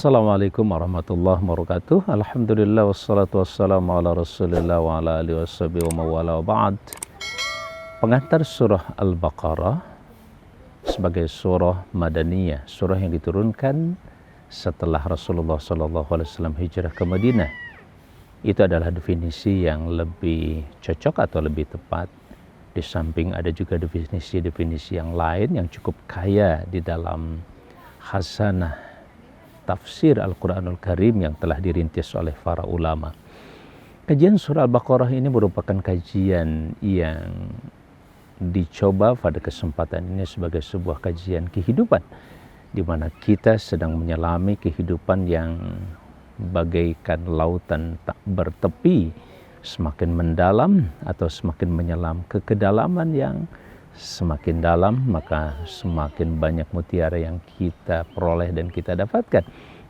Assalamualaikum warahmatullahi wabarakatuh. Alhamdulillah wassalatu wassalamu ala rasulillah wa ala alihi washabihi wa mawala wa ba'd. Pengantar surah Al-Baqarah sebagai surah Madaniyah, surah yang diturunkan setelah Rasulullah SAW hijrah ke Madinah. Itu adalah definisi yang lebih cocok atau lebih tepat. Di samping ada juga definisi-definisi yang lain yang cukup kaya di dalam khazanah tafsir Al-Quranul Karim yang telah dirintis oleh para ulama. Kajian surah Al-Baqarah ini merupakan kajian yang dicoba pada kesempatan ini sebagai sebuah kajian kehidupan, di mana kita sedang menyelami kehidupan yang bagaikan lautan tak bertepi, semakin mendalam atau semakin menyelam ke kedalaman yang semakin dalam, maka semakin banyak mutiara yang kita peroleh dan kita dapatkan.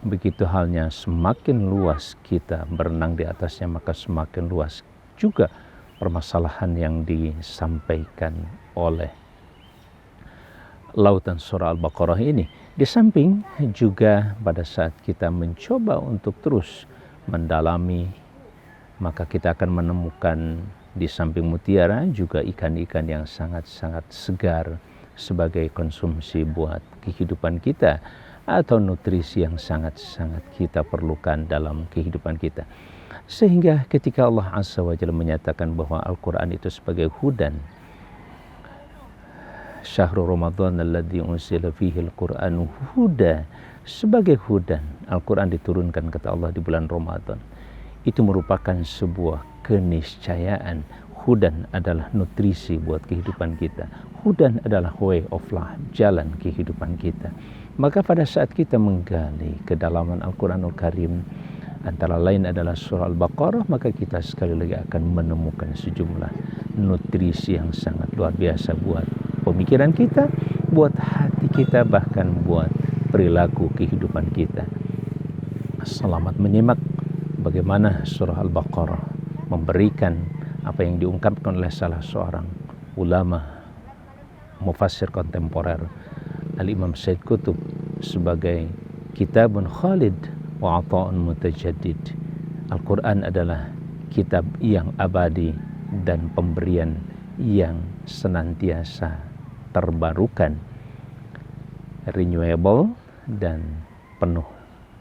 Begitu halnya semakin luas kita berenang di atasnya, maka semakin luas juga permasalahan yang disampaikan oleh lautan surah Al-Baqarah ini. Di samping juga pada saat kita mencoba untuk terus mendalami, maka kita akan menemukan di samping mutiara juga ikan-ikan yang sangat-sangat segar sebagai konsumsi buat kehidupan kita atau nutrisi yang sangat-sangat kita perlukan dalam kehidupan kita. Sehingga ketika Allah Azza wa Jalla menyatakan bahwa Al-Quran itu sebagai hudan, Syahrul Ramadan alladzi unzila fihi al-Qur'anu huda, sebagai hudan Al-Quran diturunkan kata Allah di bulan Ramadan. Itu merupakan sebuah keniscayaan. Hudan adalah nutrisi buat kehidupan kita. Hudan adalah way of life, jalan kehidupan kita. Maka pada saat kita menggali kedalaman Al-Quranul Karim, antara lain adalah surah Al-Baqarah, maka kita sekali lagi akan menemukan sejumlah nutrisi yang sangat luar biasa buat pemikiran kita, buat hati kita, bahkan buat perilaku kehidupan kita. Selamat menyimak bagaimana surah Al-Baqarah memberikan apa yang diungkapkan oleh salah seorang ulama mufassir kontemporer, Al-Imam Said Qutb, sebagai kitabun khalid wa ata'un mutajaddid. Al-Quran adalah kitab yang abadi dan pemberian yang senantiasa terbarukan, renewable dan penuh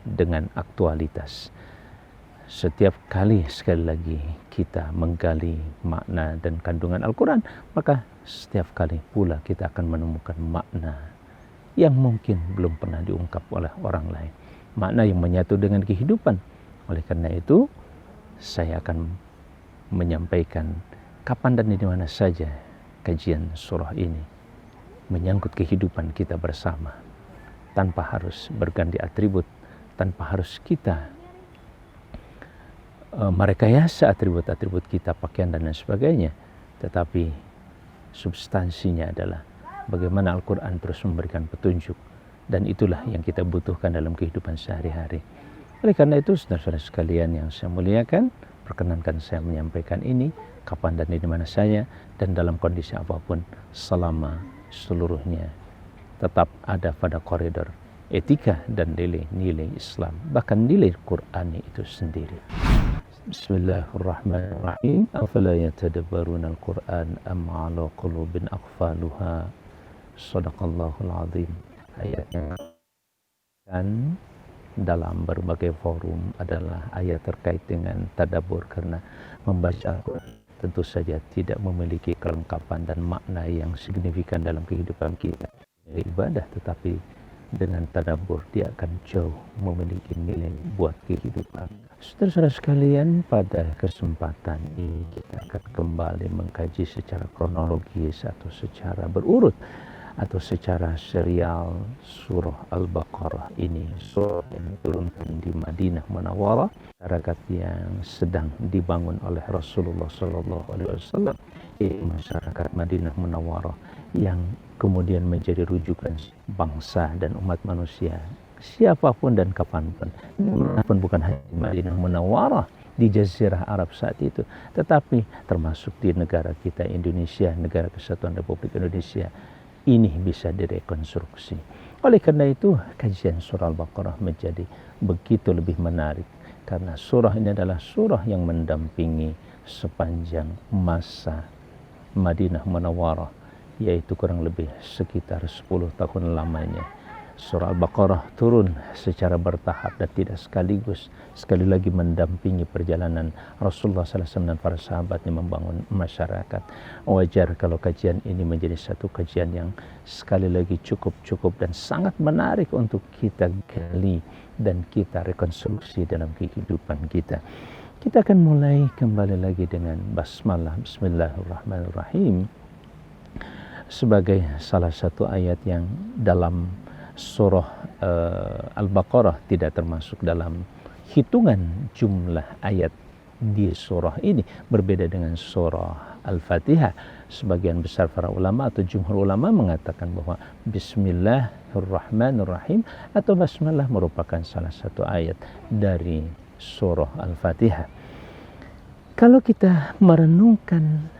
dengan aktualitas. Setiap kali sekali lagi kita menggali makna dan kandungan Al-Quran, maka setiap kali pula kita akan menemukan makna yang mungkin belum pernah diungkap oleh orang lain, makna yang menyatu dengan kehidupan. Oleh karena itu, saya akan menyampaikan kapan dan di mana saja kajian surah ini menyangkut kehidupan kita bersama, tanpa harus berganti atribut, tanpa harus kita merekayasa atribut-atribut kita, pakaian dan lain sebagainya, tetapi substansinya adalah bagaimana Al-Quran terus memberikan petunjuk, dan itulah yang kita butuhkan dalam kehidupan sehari-hari. Oleh karena itu, saudara-saudara sekalian yang saya muliakan, perkenankan saya menyampaikan ini kapan dan di mana saya, dan dalam kondisi apapun, selama seluruhnya tetap ada pada koridor etika dan nilai-nilai Islam, bahkan nilai Qur'ani itu sendiri. Bismillahirrahmanirrahim. Afala yatadabbaruna al-Qur'an am 'ala qulubin aqfaluha. Shadaqallahul azim. Ayat yang kan dalam berbagai forum adalah ayat terkait dengan tadabbur, karena membaca Al-Quran tentu saja tidak memiliki kelengkapan dan makna yang signifikan dalam kehidupan kita. Ibadah, tetapi dengan tadabbur dia akan jauh memiliki nilai buat kehidupan. Saudara-saudara sekalian, pada kesempatan ini kita akan kembali mengkaji secara kronologis atau secara berurut atau secara serial surah Al-Baqarah ini, surah yang diturunkan di Madinah Munawwarah, masyarakat yang sedang dibangun oleh Rasulullah SAW, masyarakat Madinah Munawwarah yang kemudian menjadi rujukan bangsa dan umat manusia siapapun dan kapanpun. Pun bukan hanya di Madinah Munawwarah, di Jazirah Arab saat itu, tetapi termasuk di negara kita Indonesia, negara kesatuan Republik Indonesia, ini bisa direkonstruksi. Oleh karena itu, kajian surah Al-Baqarah menjadi begitu lebih menarik. Karena surah ini adalah surah yang mendampingi sepanjang masa Madinah Munawwarah, yaitu kurang lebih sekitar 10 tahun lamanya. Surah Al-Baqarah turun secara bertahap dan tidak sekaligus. Sekali lagi mendampingi perjalanan Rasulullah SAW dan para sahabatnya membangun masyarakat. Wajar kalau kajian ini menjadi satu kajian yang sekali lagi cukup dan sangat menarik untuk kita gali dan kita rekonstruksi dalam kehidupan kita. Kita akan mulai kembali lagi dengan basmalah, bismillahirrahmanirrahim, sebagai salah satu ayat yang dalam surah Al-Baqarah tidak termasuk dalam hitungan jumlah ayat di surah ini, berbeda dengan surah Al-Fatihah. Sebagian besar para ulama atau jumhur ulama mengatakan bahwa Bismillahirrahmanirrahim atau basmalah merupakan salah satu ayat dari surah Al-Fatihah. Kalau kita merenungkan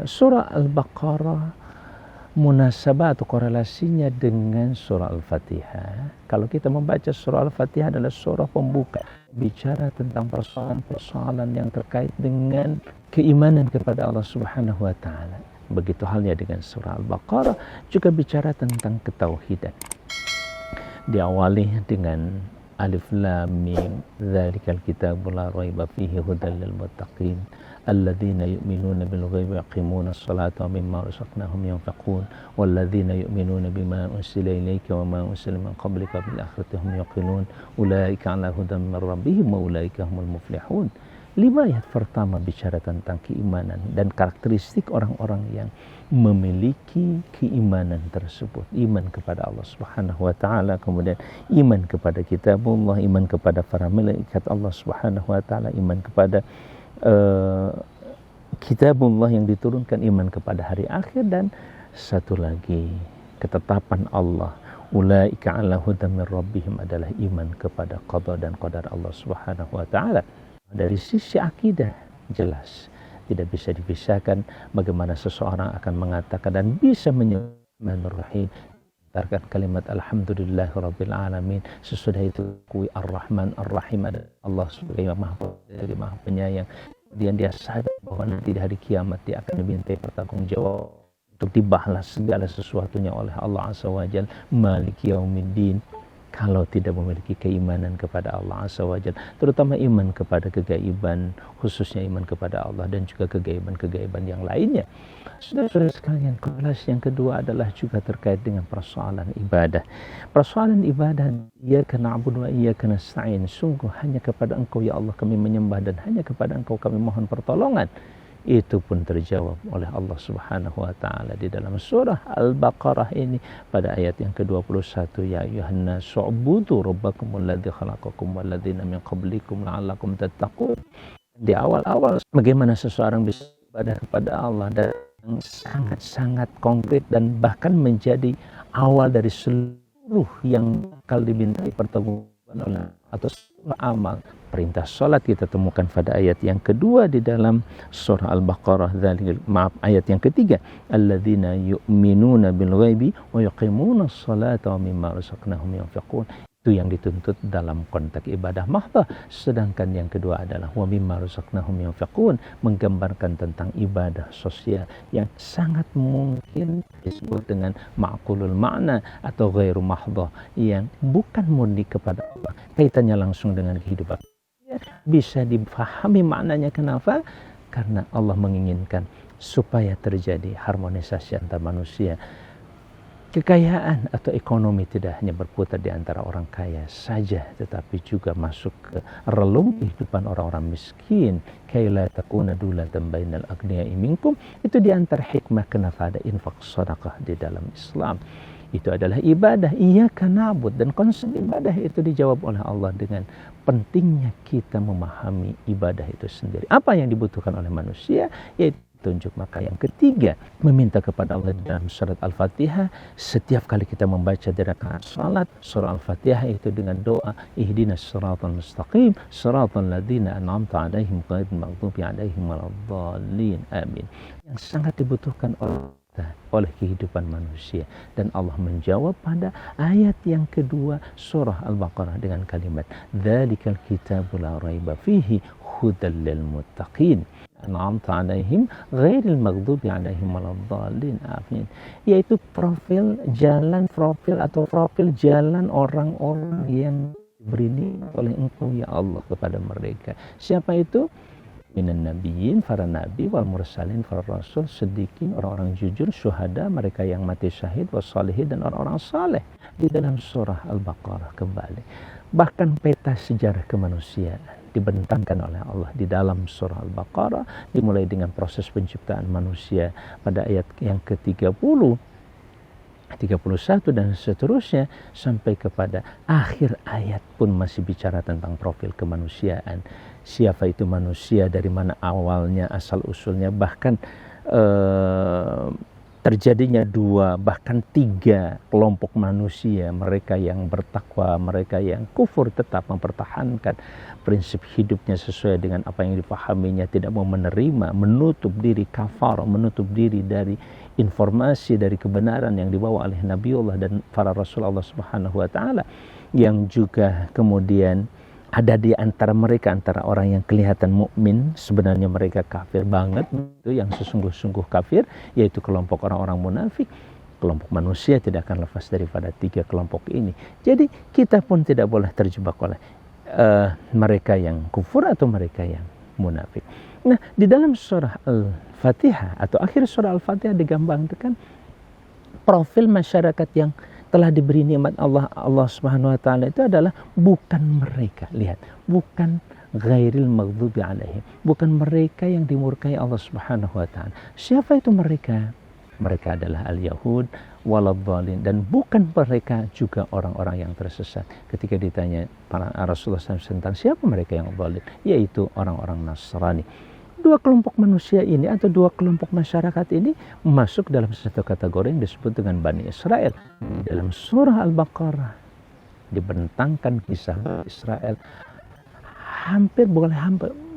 surah Al-Baqarah, munasabah atau korelasinya dengan surah Al-Fatihah. Kalau kita membaca surah Al-Fatihah adalah surah pembuka, bicara tentang persoalan-persoalan yang terkait dengan keimanan kepada Allah Subhanahu wa taala. Begitu halnya dengan surah Al-Baqarah, juga bicara tentang ketauhidan. Diawali dengan Alif Lam Mim, dzalikal kitabu la raiba fihi hudal lil muttaqin alladzina yu'minuna bil ghaibi wa yuqimuna as-salata wa mimma razaqnahum yunfiqun walladzina yu'minuna bima unsila ilayka wa ma unsila min qablika bil akhirati hum yuqinun ulaika 'ala hudan min rabbihim wa ulaika humul muflihun. 5 ayat pertama bicara tentang keimanan dan karakteristik orang-orang yang memiliki keimanan tersebut. Iman kepada Allah Subhanahu wa taala, kemudian iman kepada kitabullah, iman kepada para malaikat Allah Subhanahu wa taala, iman kepada kitabullah yang diturunkan, iman kepada hari akhir, dan satu lagi ketetapan Allah. Ulaika 'ala hudan min rabbihim adalah iman kepada qada dan qadar Allah Subhanahu wa taala. Dari sisi akidah jelas tidak bisa dipisahkan bagaimana seseorang akan mengatakan dan bisa menyebutkan kalimat alhamdulillahirabbil alamin, sesudah itu kui ar-rahman ar-rahim, ada Allah sebagai maha penyayang. Kemudian dia sadar bahwa nanti di hari kiamat dia akan dimintai pertanggungjawab untuk dibalas segala sesuatunya oleh Allah Azza wa Jalla, maliki yaumiddin. Kalau tidak memiliki keimanan kepada Allah Azza wa Jalla, terutama iman kepada kegaiban, khususnya iman kepada Allah dan juga kegaiban-kegaiban yang lainnya. Saudara-saudara sekalian, korelasi yang kedua adalah juga terkait dengan persoalan ibadah. Persoalan ibadah, iyyaka na'budu wa iyyaka nasta'in. Sungguh hanya kepada Engkau ya Allah kami menyembah dan hanya kepada Engkau kami mohon pertolongan. Itu pun terjawab oleh Allah Subhanahu wa taala di dalam surah Al-Baqarah ini pada ayat yang ke-21, ya ayyuhan nasu ubudu rabbakumul ladzi khalaqakum wal ladzina min qablikum la'allakum tattaqun. Di awal-awal bagaimana seseorang bisa beribadah kepada Allah, dan sangat-sangat konkret dan bahkan menjadi awal dari seluruh yang bakal dimintai pertanggungan oleh atau amal. Perintah salat kita temukan pada ayat yang kedua di dalam surah Al-Baqarah, ayat yang ketiga, alladzina yu'minuna bil ghaibi wa yuqimuna as-salata wa mimma razaqnahum yunfiqun. Itu yang dituntut dalam konteks ibadah mahdhah. Sedangkan yang kedua adalah wa mimma razaqnahum yunfiqun, menggambarkan tentang ibadah sosial yang sangat mungkin disebut dengan ma'qulul makna atau ghairu mahdhah, yang bukan murni kepada Allah, kaitannya langsung dengan kehidupan. Bisa dipahami maknanya. Kenapa? Karena Allah menginginkan supaya terjadi harmonisasi antar manusia. Kekayaan atau ekonomi tidak hanya berputar di antara orang kaya saja, tetapi juga masuk ke relung kehidupan orang-orang miskin. Kaila takuna dulatan bainal agniya'i minkum. Itu di antara hikmah kenapa ada infak sedekah di dalam Islam. Itu adalah ibadah, iyyaka na'budu, dan konsep ibadah itu dijawab oleh Allah dengan pentingnya kita memahami ibadah itu sendiri. Apa yang dibutuhkan oleh manusia, yaitu tunjuk. Maka yang ketiga, meminta kepada Allah dalam surat Al-Fatihah. Setiap kali kita membaca di rakaat salat surah Al-Fatihah itu dengan doa ihdinas siratal mustaqim siratal ladzina an'amta 'alaihim ghairil maghdubi 'alaihim waladdallin, amin. Yang sangat dibutuhkan oleh oleh kehidupan manusia. Dan Allah menjawab pada ayat yang kedua surah Al-Baqarah dengan kalimat dzalikal kitabu la raiba fihi hudal lil muttaqin an'amta 'alaihim ghairil maghdubi 'alaihim waladdallin amin. Yaitu profil jalan orang-orang yang diberi nikmat oleh Engkau ya Allah kepada mereka. Siapa itu? Minan nabiyyin, para nabi, wal mursalin, para rasul, siddiqin, orang-orang jujur, syuhada, mereka yang mati syahid, wassalihin, dan orang-orang saleh. Di dalam surah Al-Baqarah kembali. Bahkan peta sejarah kemanusiaan dibentangkan oleh Allah di dalam surah Al-Baqarah, dimulai dengan proses penciptaan manusia pada ayat yang ke-30, 31 dan seterusnya sampai kepada akhir ayat pun masih bicara tentang profil kemanusiaan. Siapa itu manusia, dari mana awalnya, asal usulnya, bahkan terjadinya 2 bahkan 3 kelompok manusia, mereka yang bertakwa, mereka yang kufur tetap mempertahankan prinsip hidupnya sesuai dengan apa yang dipahaminya, tidak mau menerima, menutup diri kafar, menutup diri dari informasi, dari kebenaran yang dibawa oleh Nabiullah dan para Rasul Allah Subhanahu wa taala, yang juga kemudian ada di antara mereka, antara orang yang kelihatan mukmin sebenarnya mereka kafir banget, itu yang sesungguh-sungguh kafir, yaitu kelompok orang-orang munafik. Kelompok manusia tidak akan lepas daripada 3 kelompok ini. Jadi kita pun tidak boleh terjebak oleh mereka yang kufur atau mereka yang munafik. Nah, di dalam surah Al-Fatihah atau akhir surah Al-Fatihah digambarkan profil masyarakat yang telah diberi nikmat Allah Subhanahu wa taala itu adalah bukan mereka. Lihat, bukan ghairil maghdubi alaihim, bukan mereka yang dimurkai Allah Subhanahu wa taala. Siapa itu mereka? Mereka adalah al-yahud waladdallin, dan bukan mereka juga orang-orang yang tersesat. Ketika ditanya para Rasulullah SAW tentang siapa mereka yang dhalin, yaitu orang-orang Nasrani. 2 kelompok manusia ini atau 2 kelompok masyarakat ini masuk dalam satu kategori yang disebut dengan Bani Israel. Dalam surah Al-Baqarah dibentangkan kisah Israel hampir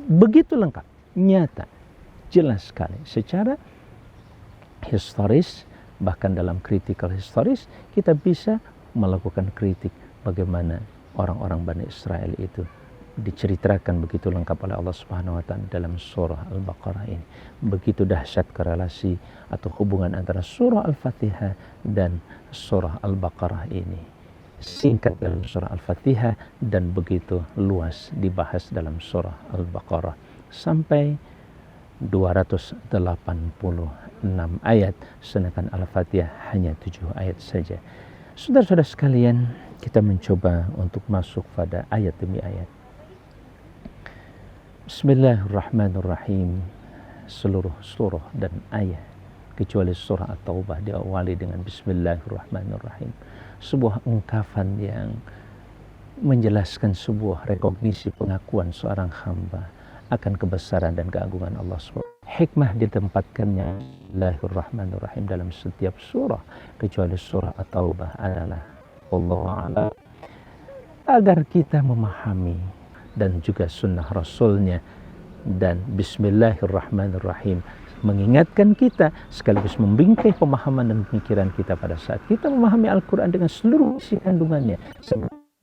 begitu lengkap, nyata, jelas sekali secara historis, bahkan dalam critical historis kita bisa melakukan kritik bagaimana orang-orang Bani Israel itu diceritakan begitu lengkap oleh Allah Subhanahu wa taala dalam surah Al-Baqarah ini. Begitu dahsyat korelasi atau hubungan antara surah Al-Fatihah dan surah Al-Baqarah ini. Singkat dalam surah Al-Fatihah dan begitu luas dibahas dalam surah Al-Baqarah sampai 286 ayat, sedangkan Al-Fatihah hanya 7 ayat saja. Saudara-saudara sekalian, kita mencoba untuk masuk pada ayat demi ayat. Bismillahirrahmanirrahim. Seluruh surah dan ayat kecuali surah At-Taubah diawali dengan Bismillahirrahmanirrahim. Sebuah ungkapan yang menjelaskan sebuah rekognisi pengakuan seorang hamba akan kebesaran dan keagungan Allah SWT. Hikmah ditempatkannya Bismillahirrahmanirrahim dalam setiap surah kecuali surah At-Taubah adalah Allah agar kita memahami dan juga sunnah Rasulnya, dan Bismillahirrahmanirrahim mengingatkan kita sekaligus membingkai pemahaman dan pemikiran kita pada saat kita memahami Al-Quran dengan seluruh isi kandungannya.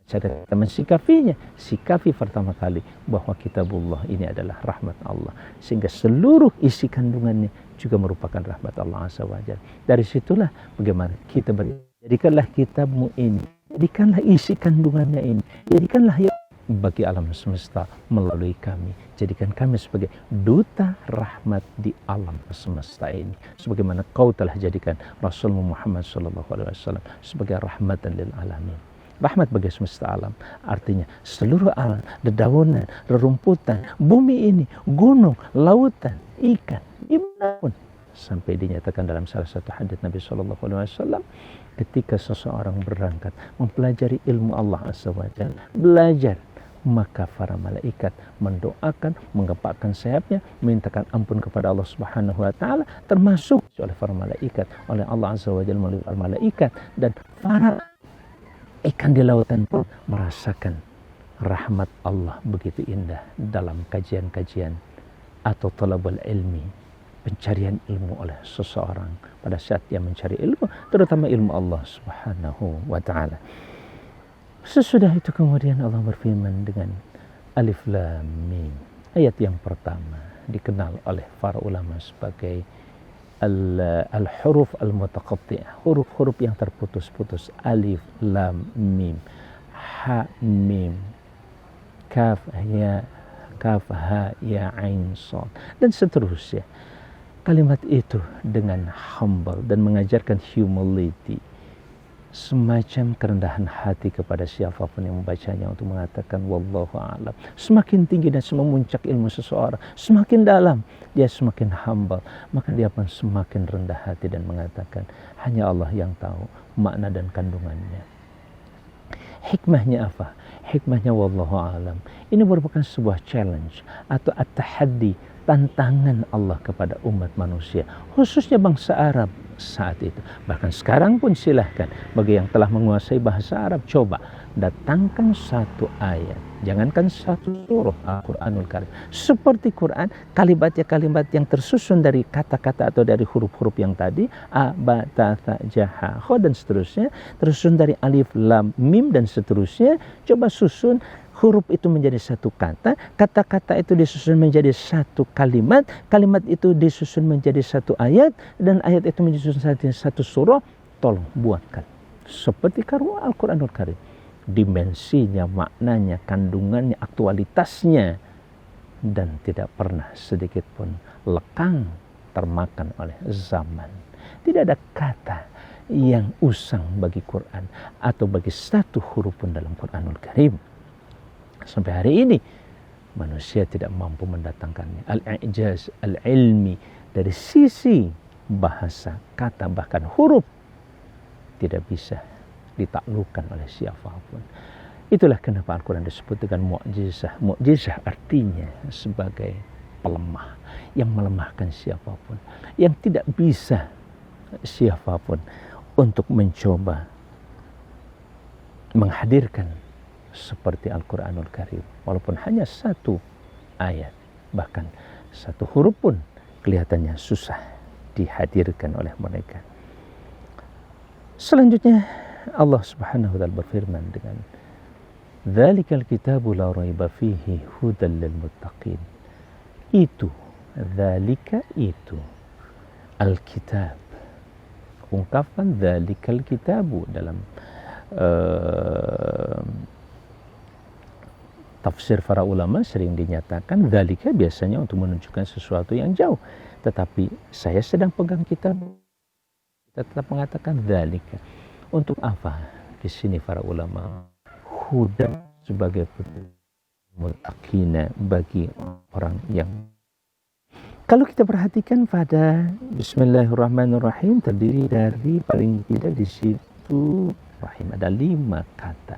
Cara kita mensikapinya, sikapi pertama kali bahwa kitabullah ini adalah rahmat Allah, sehingga seluruh isi kandungannya juga merupakan rahmat Allah Azza wa Jalla. Dari situlah bagaimana kita jadikanlah kitabmu ini, jadikanlah isi kandungannya ini, jadikanlah ya bagi alam semesta melalui kami. Jadikan kami sebagai duta rahmat di alam semesta ini, sebagaimana kau telah jadikan Rasul Muhammad SAW sebagai rahmatan lil alamin. Rahmat bagi semesta alam artinya seluruh alam, dedaunan, rerumputan, bumi ini, gunung, lautan, ikan, dimanapun. Sampai dinyatakan dalam salah satu hadits Nabi SAW, ketika seseorang berangkat mempelajari ilmu Allah Azza wa Jalla, belajar, maka para malaikat mendoakan, mengepakkan sayapnya, memintakan ampun kepada Allah Subhanahu wa taala, termasuk oleh para malaikat, oleh Allah Azza wa Jalla melalui para malaikat, dan para ikan di lautan pun merasakan rahmat Allah begitu indah dalam kajian-kajian atau talabul ilmi pencarian ilmu oleh seseorang pada saat dia mencari ilmu, terutama ilmu Allah Subhanahu wa taala. Sesudah itu kemudian Allah berfirman dengan Alif Lam Mim. Ayat yang pertama dikenal oleh para ulama sebagai al-huruf al-mutaqatti'ah, huruf-huruf yang terputus-putus. Alif Lam Mim, Ha Mim, Kaf Ha Ya Ain Shad, dan seterusnya. Kalimat itu dengan humble dan mengajarkan humility, semacam kerendahan hati kepada siapapun yang membacanya untuk mengatakan wallahu a'lam. Semakin tinggi dan memuncak ilmu seseorang, semakin dalam dia semakin humble, maka dia pun semakin rendah hati dan mengatakan hanya Allah yang tahu makna dan kandungannya. Hikmahnya apa? Hikmahnya wallahu a'lam. Ini merupakan sebuah challenge atau at-tahaddi, tantangan Allah kepada umat manusia, khususnya bangsa Arab saat itu. Bahkan sekarang pun silahkan bagi yang telah menguasai bahasa Arab, coba datangkan satu ayat, jangankan satu surah Al-Quranul Karim, seperti Quran, kalimatnya kalimat yang tersusun dari kata-kata atau dari huruf-huruf yang tadi, a, ba, ta, tha, ja, ha, kha, dan seterusnya, tersusun dari alif, lam, mim, dan seterusnya. Coba susun huruf itu menjadi satu kata, kata-kata itu disusun menjadi satu kalimat, kalimat itu disusun menjadi satu ayat, dan ayat itu disusun menjadi satu surah. Tolong buatkan seperti karya Al-Quranul Karim, dimensinya, maknanya, kandungannya, aktualitasnya, dan tidak pernah sedikit pun lekang termakan oleh zaman. Tidak ada kata yang usang bagi Quran atau bagi satu huruf pun dalam Quranul Karim. Sampai hari ini manusia tidak mampu mendatangkannya. Al-i'jaz al-ilmi dari sisi bahasa, kata, bahkan huruf tidak bisa ditaklukkan oleh siapapun. Itulah kenapa Al-Quran disebut dengan mu'jizah. Mu'jizah artinya sebagai pelemah, yang melemahkan siapapun, yang tidak bisa siapapun untuk mencoba menghadirkan seperti Al-Quranul Karim, walaupun hanya satu ayat, bahkan satu huruf pun kelihatannya susah dihadirkan oleh mereka. Selanjutnya Allah Subhanahu wa taala berfirman dengan Dzalikal kitabu la raiba fihi hudal lil muttaqin. Itu, dzalika itu, Alkitab. Ungkapan dzalikal kitabu dalam tafsir para ulama sering dinyatakan dzalika biasanya untuk menunjukkan sesuatu yang jauh, tetapi saya sedang pegang kitab, kita tetap mengatakan dzalika. Untuk apa? Di sini para ulama huda sebagai muttaqina, bagi orang yang, kalau kita perhatikan pada Bismillahirrahmanirrahim terdiri dari paling tidak di situ rahim ada 5 kata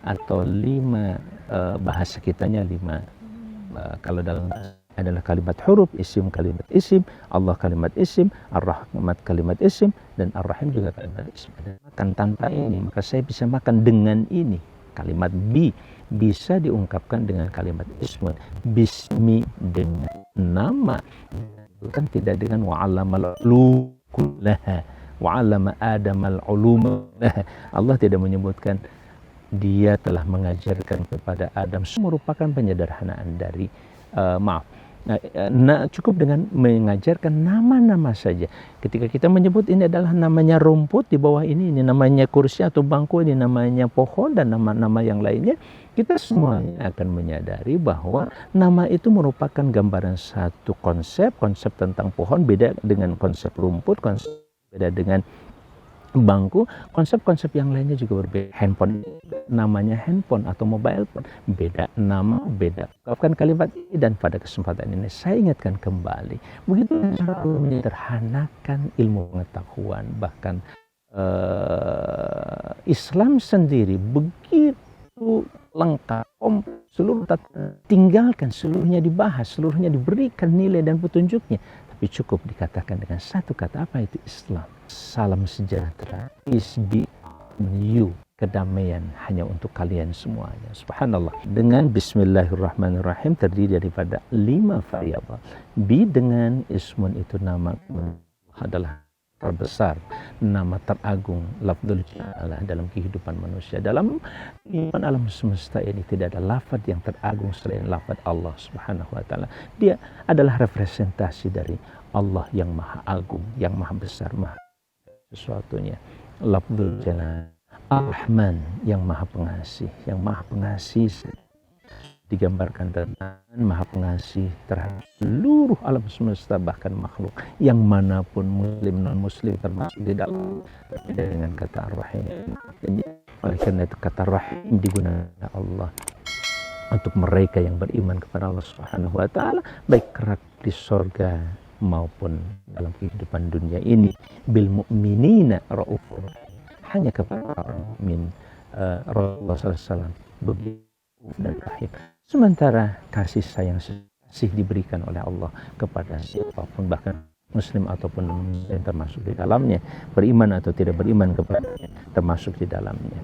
atau 5 bahasa kitanya 5 kalau dalam adalah kalimat huruf, isim kalimat isim, Allah kalimat isim, Ar-Rahmat kalimat isim, dan Ar-Rahim juga kalimat isim. Makan tanpa ini, maka saya bisa makan dengan ini. Kalimat bi bisa diungkapkan dengan kalimat ismun, bismi dengan nama, bukan tidak dengan wa'alamal ulukullaha, wa'alama adamal ulumallaha. Allah tidak menyebutkan dia telah mengajarkan kepada Adam, merupakan penyederhanaan dari cukup dengan mengajarkan nama-nama saja. Ketika kita menyebut ini adalah namanya rumput, di bawah ini namanya kursi atau bangku, ini namanya pohon, dan nama-nama yang lainnya, kita semuanya akan menyadari bahwa nama itu merupakan gambaran satu konsep tentang pohon, beda dengan konsep rumput, konsep beda dengan bangku, konsep-konsep yang lainnya juga berbeda. Handphone namanya handphone atau mobile phone, beda nama, beda ungkapkan kalimat ini. Dan pada kesempatan ini saya ingatkan kembali, begitu cara menyederhanakan ilmu pengetahuan, bahkan Islam sendiri begitu lengkap, seluruh tinggalkan seluruhnya dibahas, seluruhnya diberikan nilai dan petunjuknya, tapi cukup dikatakan dengan satu kata, apa itu Islam? Salam sejahtera, peace be on you, kedamaian hanya untuk kalian semuanya. Subhanallah. Dengan Bismillahirrahmanirrahim terdiri daripada 5 variabel. Bi dengan ismun itu nama adalah terbesar, nama teragung, lafdzul jalalah dalam kehidupan manusia. Dalam kehidupan alam semesta ini tidak ada lafaz yang teragung selain lafaz Allah Subhanahu wa taala. Dia adalah representasi dari Allah yang maha agung, yang maha besar, maha sesuatunya. Lafdzul jalalah Ar-Rahman yang maha pengasih, digambarkan tentang maha pengasih terhadap seluruh alam semesta, bahkan makhluk yang manapun, muslim non muslim termasuk di dalam, dengan kata Ar-Rahim. Oleh karena itu kata Rahim digunakan Allah untuk mereka yang beriman kepada Allah Subhanahu wa taala, baik kelak di surga maupun dalam kehidupan dunia ini. Bil mu'minina raufur, hanya kepada orang mukmin Rasulullah SAW begitu dan rahim. Sementara kasih sayang diberikan oleh Allah kepada siapapun, bahkan muslim ataupun non-muslim termasuk di dalamnya, beriman atau tidak beriman kepadanya termasuk di dalamnya.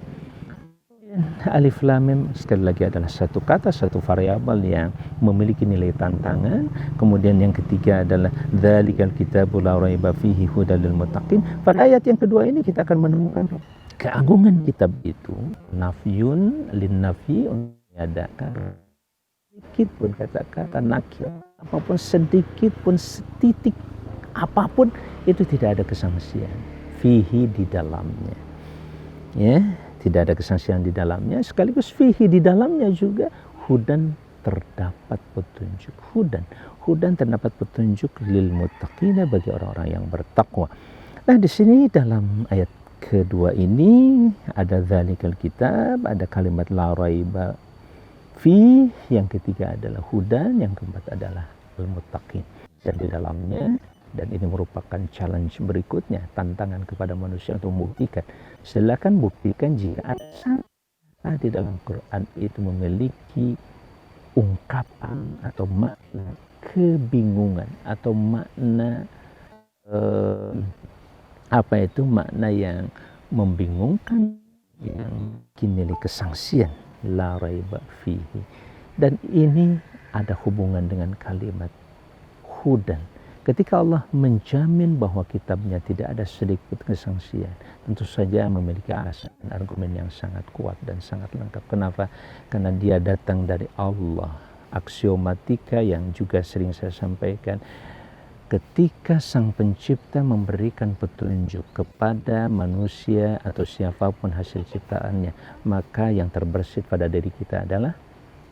Alif Lam Mim sekali lagi adalah satu kata, satu variabel yang memiliki nilai tantangan. Kemudian yang ketiga adalah dzalikal kitabul la raiba fihi hudal lil muttaqin. Pada ayat yang kedua ini kita akan menemukan keagungan kitab itu, nafyun lin nafi, meniadakan sedikit pun kata-kata nakir, apapun sedikit pun setitik apapun itu tidak ada kesangsian fihi di dalamnya, ya, tidak ada kesangsian di dalamnya. Sekaligus fihi di dalamnya juga hudan, terdapat petunjuk, hudan terdapat petunjuk lil muttaqina, bagi orang-orang yang bertakwa. Nah, di sini dalam ayat kedua ini ada dzalikal kitab, ada kalimat la raiba fi, yang ketiga adalah hudan, yang keempat adalah al-muttaqin. Dan di dalamnya, dan ini merupakan challenge berikutnya, tantangan kepada manusia untuk membuktikan. Silakan buktikan jika ada di dalam Quran itu memiliki ungkapan atau makna kebingungan atau makna makna yang membingungkan, yang nilai kesangsian, la raiba fihi. Dan ini ada hubungan dengan kalimat hudan. Ketika Allah menjamin bahwa kitabnya tidak ada sedikit kesangsian, tentu saja memiliki alasan dan argumen yang sangat kuat dan sangat lengkap. Kenapa? Karena dia datang dari Allah. Aksiomatika yang juga sering saya sampaikan, ketika Sang Pencipta memberikan petunjuk kepada manusia atau siapapun hasil ciptaannya, maka yang terbersit pada diri kita adalah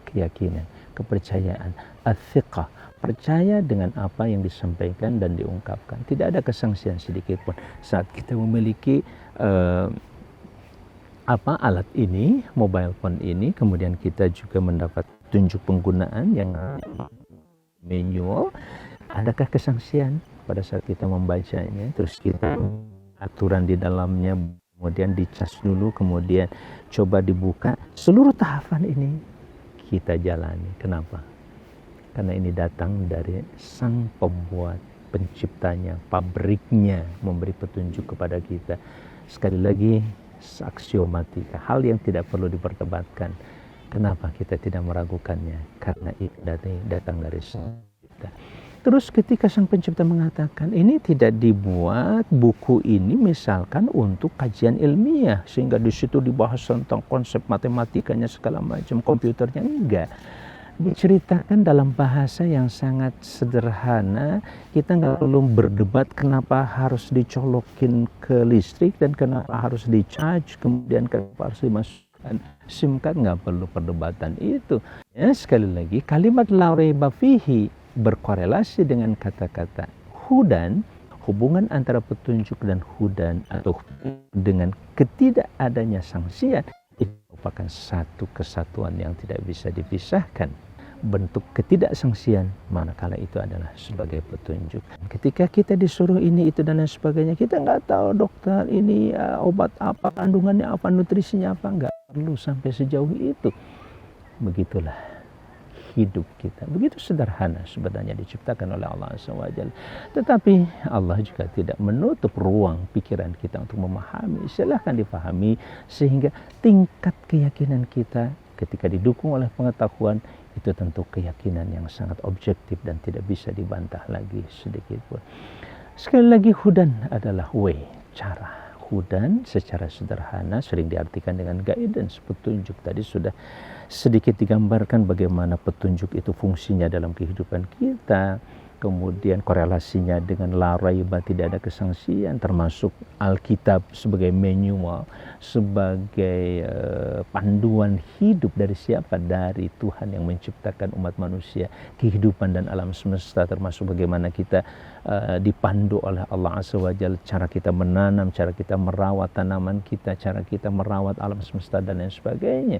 keyakinan, kepercayaan, ats-tsiqah, percaya dengan apa yang disampaikan dan diungkapkan. Tidak ada kesangsian sedikit pun. Saat kita memiliki alat ini, mobile phone ini, kemudian kita juga mendapat petunjuk penggunaan yang manual, adakah kesangsian pada saat kita membacanya? Terus kita aturan di dalamnya, kemudian dicas dulu, kemudian coba dibuka. Seluruh tahapan ini kita jalani. Kenapa? Karena ini datang dari Sang Pembuat, penciptanya, pabriknya, memberi petunjuk kepada kita. Sekali lagi, aksiomatika, hal yang tidak perlu diperdebatkan. Kenapa kita tidak meragukannya? Karena itu datang dari Sang Pencipta. Terus ketika Sang Pencipta mengatakan ini tidak dibuat buku ini misalkan untuk kajian ilmiah sehingga di situ dibahas tentang konsep matematikanya segala macam, komputernya, enggak. Diceritakan dalam bahasa yang sangat sederhana. Kita nggak perlu berdebat kenapa harus dicolokin ke listrik dan kenapa harus di-charge, kemudian kenapa harus dimasukkan SIM card, nggak perlu perdebatan itu. Ya, sekali lagi kalimat la raiba fihi berkorelasi dengan kata-kata hudan. Hubungan antara petunjuk dan hudan atau dengan ketidakadanya sangsian itu merupakan satu kesatuan yang tidak bisa dipisahkan. Bentuk ketidaksangsian manakala itu adalah sebagai petunjuk. Ketika kita disuruh ini itu dan lain sebagainya, kita nggak tahu dokter ini obat apa, kandungannya apa, nutrisinya apa, nggak perlu sampai sejauh itu. Begitulah hidup kita. Begitu sederhana sebenarnya diciptakan oleh Allah SWT. Tetapi Allah juga tidak menutup ruang pikiran kita untuk memahami. Silahkan dipahami sehingga tingkat keyakinan kita ketika didukung oleh pengetahuan itu tentu keyakinan yang sangat objektif dan tidak bisa dibantah lagi sedikit pun. Sekali lagi, hudan adalah way, cara. Hudan secara sederhana sering diartikan dengan guidance, petunjuk. Tadi sudah sedikit digambarkan bagaimana petunjuk itu fungsinya dalam kehidupan kita. Kemudian korelasinya dengan la raiba, tidak ada kesangsian, termasuk Alkitab sebagai manual, sebagai panduan hidup dari siapa? Dari Tuhan yang menciptakan umat manusia, kehidupan dan alam semesta, termasuk bagaimana kita dipandu oleh Allah Azza wa Jalla, cara kita menanam, cara kita merawat tanaman kita, cara kita merawat alam semesta dan lain sebagainya.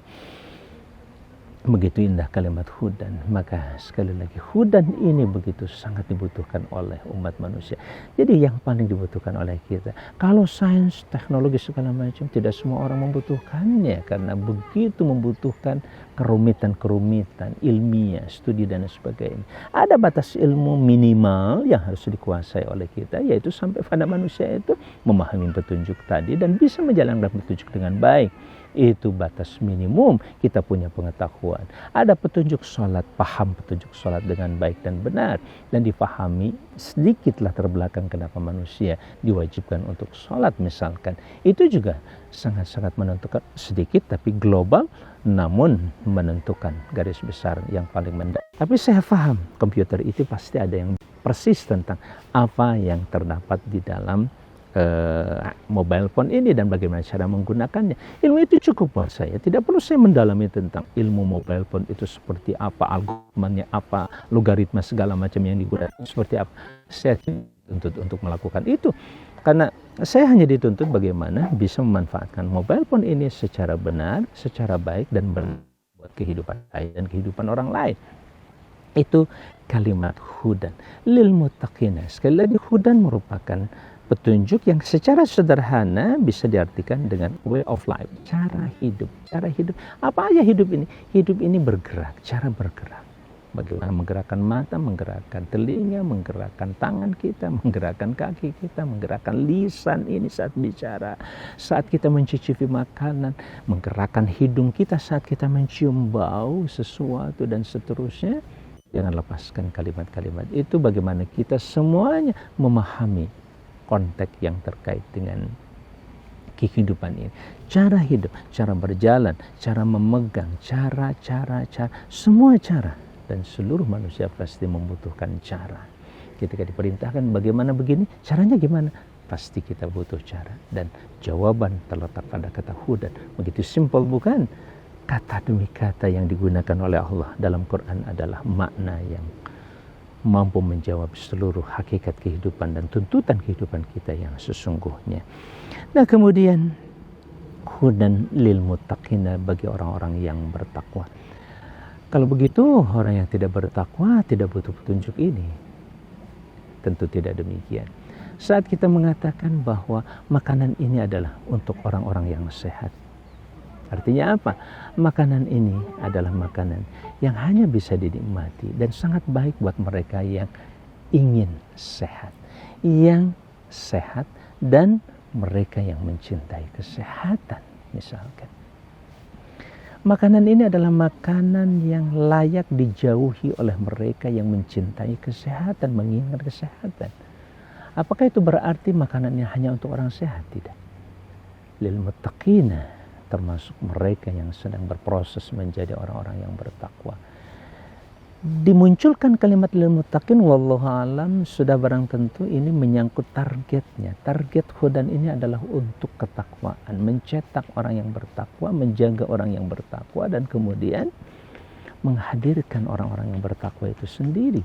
Begitu indah kalimat hudan. Maka sekali lagi, hudan ini begitu sangat dibutuhkan oleh umat manusia. Jadi yang paling dibutuhkan oleh kita. Kalau sains, teknologi segala macam, tidak semua orang membutuhkannya, karena begitu membutuhkan kerumitan-kerumitan ilmiah, studi dan sebagainya. Ada batas ilmu minimal yang harus dikuasai oleh kita, yaitu sampai pada manusia itu memahami petunjuk tadi dan bisa menjalankan petunjuk dengan baik. Itu batas minimum kita punya pengetahuan. Ada petunjuk sholat, paham petunjuk sholat dengan baik dan benar, dan dipahami sedikitlah terbelakang kenapa manusia diwajibkan untuk sholat misalkan. Itu juga sangat-sangat menentukan, sedikit tapi global, namun menentukan garis besar yang paling mendalam. Tapi saya paham komputer itu pasti ada yang persis tentang apa yang terdapat di dalam mobile phone ini dan bagaimana cara menggunakannya. Ilmu itu cukup buat saya. Tidak perlu saya mendalami tentang ilmu mobile phone itu seperti apa, algoritmanya apa, logaritma segala macam yang digunakan seperti apa. Saya dituntut untuk melakukan itu karena saya hanya dituntut bagaimana bisa memanfaatkan mobile phone ini secara benar, secara baik dan buat kehidupan saya dan kehidupan orang lain. Itu kalimat hudan lil muttaqina. Sekali lagi, hudan merupakan petunjuk yang secara sederhana bisa diartikan dengan way of life, cara hidup. Cara hidup, apa aja hidup ini? Hidup ini bergerak, cara bergerak. Bagaimana menggerakkan mata, menggerakkan telinga, menggerakkan tangan kita, menggerakkan kaki kita, menggerakkan lisan ini saat bicara, saat kita mencicipi makanan, menggerakkan hidung kita saat kita mencium bau sesuatu dan seterusnya. Jangan lepaskan kalimat-kalimat itu, bagaimana kita semuanya memahami konteks yang terkait dengan kehidupan ini. Cara hidup, cara berjalan, cara memegang, cara, semua cara. Dan seluruh manusia pasti membutuhkan cara. Ketika diperintahkan bagaimana begini, caranya gimana? Pasti kita butuh cara. Dan jawaban terletak pada kata hudan. Begitu simpel bukan? Kata demi kata yang digunakan oleh Allah dalam Quran adalah makna yang mampu menjawab seluruh hakikat kehidupan dan tuntutan kehidupan kita yang sesungguhnya. Nah, kemudian hudan lil muttaqina, bagi orang-orang yang bertakwa. Kalau begitu, orang yang tidak bertakwa tidak butuh petunjuk ini. Tentu tidak demikian. Saat kita mengatakan bahwa makanan ini adalah untuk orang-orang yang sehat, artinya apa? Makanan ini adalah makanan yang hanya bisa dinikmati dan sangat baik buat mereka yang ingin sehat. Yang sehat dan mereka yang mencintai kesehatan misalkan. Makanan ini adalah makanan yang layak dijauhi oleh mereka yang mencintai kesehatan, mengingat kesehatan. Apakah itu berarti makanannya hanya untuk orang sehat? Tidak. Lil muttaqina, termasuk mereka yang sedang berproses menjadi orang-orang yang bertakwa. Dimunculkan kalimat lil muttaqin, wallahu alam, sudah barang tentu ini menyangkut targetnya. Target hudan ini adalah untuk ketakwaan, mencetak orang yang bertakwa, menjaga orang yang bertakwa, dan kemudian menghadirkan orang-orang yang bertakwa itu sendiri.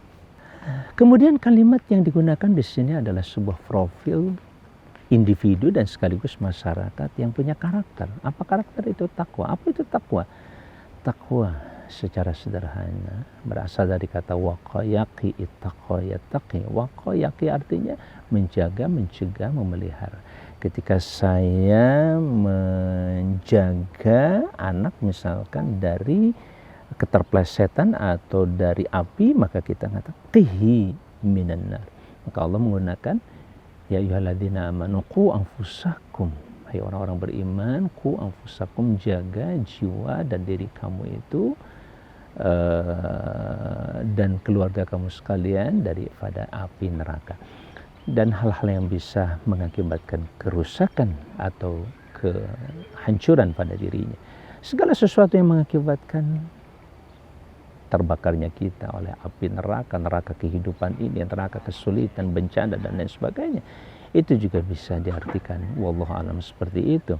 Kemudian kalimat yang digunakan di sini adalah sebuah profil individu dan sekaligus masyarakat yang punya karakter. Apa karakter itu? Takwa. Apa itu takwa? Takwa secara sederhana berasal dari kata waqayaqi, ittaqa yattaqi. Waqayaqi artinya menjaga, mencegah, memelihara. Ketika saya menjaga anak misalkan dari keterplesetan atau dari api, maka kita katakan qihi minan nar. Maka Allah menggunakan ya ayyuhalladzina amanu qu anfusakum, hai orang-orang beriman, qu anfusakum, jaga jiwa dan diri kamu itu dan keluarga kamu sekalian daripada api neraka dan hal-hal yang bisa mengakibatkan kerusakan atau kehancuran pada dirinya. Segala sesuatu yang mengakibatkan terbakarnya kita oleh api neraka, neraka kehidupan ini, neraka kesulitan, bencana dan lain sebagainya, itu juga bisa diartikan wallahu alam seperti itu.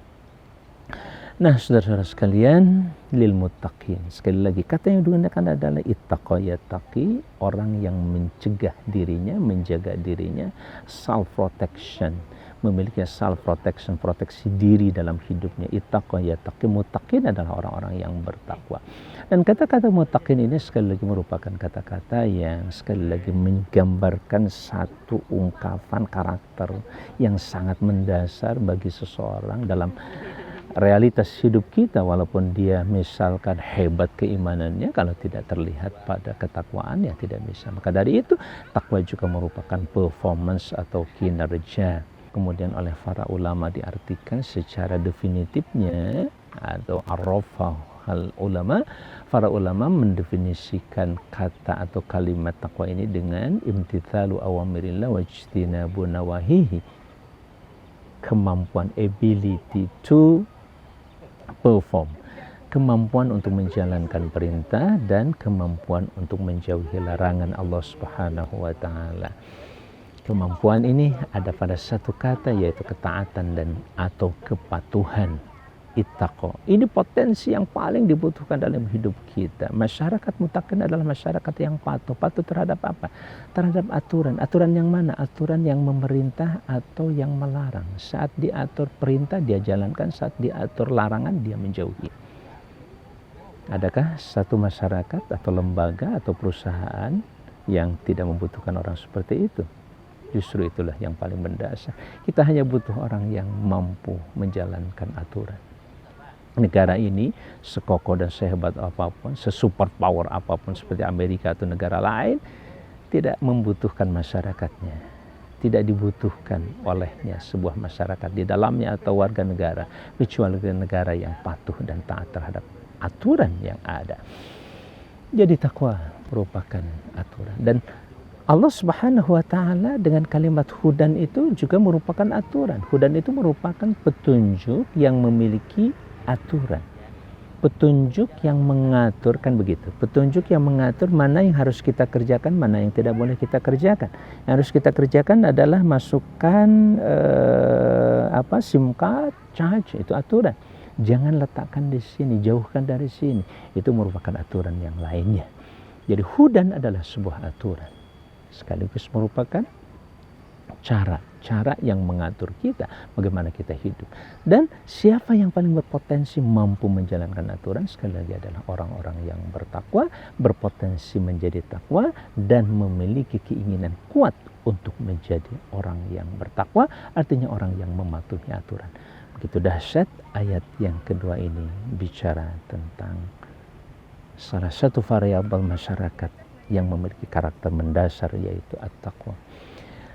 Nah, saudara-saudara sekalian, lil muttaqin, sekali lagi kata yang digunakan adalah ittaqa yattaqi, orang yang mencegah dirinya, menjaga dirinya, self protection, memiliki self protection, proteksi diri dalam hidupnya. Ittaqa yattaqi, muttaqin adalah orang-orang yang bertakwa. Dan kata-kata muttaqin ini sekali lagi merupakan kata-kata yang sekali lagi menggambarkan satu ungkapan karakter yang sangat mendasar bagi seseorang dalam realitas hidup kita, walaupun dia misalkan hebat keimanannya, kalau tidak terlihat pada ketakwaan ya tidak bisa. Maka dari itu takwa juga merupakan performance atau kinerja. Kemudian oleh para ulama diartikan secara definitifnya atau arrafah hal ulama, para ulama mendefinisikan kata atau kalimat takwa ini dengan imtithalu awamirillah wajtinabu nawahihi, kemampuan, ability to perform, kemampuan untuk menjalankan perintah dan kemampuan untuk menjauhi larangan Allah Subhanahu wa taala. Kemampuan ini ada pada satu kata, yaitu ketaatan dan atau kepatuhan. Ittaqo. Ini potensi yang paling dibutuhkan dalam hidup kita. Masyarakat muttaqin adalah masyarakat yang patuh. Patuh terhadap apa? Terhadap aturan. Aturan yang mana? Aturan yang memerintah atau yang melarang. Saat diatur perintah dia jalankan, saat diatur larangan dia menjauhi. Adakah satu masyarakat atau lembaga atau perusahaan yang tidak membutuhkan orang seperti itu? Justru itulah yang paling mendasar. Kita hanya butuh orang yang mampu menjalankan aturan. Negara ini sekokoh dan sehebat apapun, sesuper power apapun seperti Amerika atau negara lain, tidak membutuhkan masyarakatnya. Tidak dibutuhkan olehnya sebuah masyarakat di dalamnya atau warga negara, kecuali negara yang patuh dan taat terhadap aturan yang ada. Jadi takwa merupakan aturan. Dan Allah Subhanahu wa taala dengan kalimat hudan itu juga merupakan aturan. Hudan itu merupakan petunjuk yang memiliki aturan, petunjuk yang mengatur, kan begitu, petunjuk yang mengatur mana yang harus kita kerjakan, mana yang tidak boleh kita kerjakan. Yang harus kita kerjakan adalah masukkan SIM card, charge, itu aturan. Jangan letakkan di sini, jauhkan dari sini, itu merupakan aturan yang lainnya. Jadi hudan adalah sebuah aturan, sekaligus merupakan cara yang mengatur kita bagaimana kita hidup. Dan siapa yang paling berpotensi mampu menjalankan aturan, sekali lagi adalah orang-orang yang bertakwa, berpotensi menjadi takwa dan memiliki keinginan kuat untuk menjadi orang yang bertakwa, artinya orang yang mematuhi aturan. Begitu dahsyat ayat yang kedua ini bicara tentang salah satu variabel masyarakat yang memiliki karakter mendasar, yaitu at-taqwa.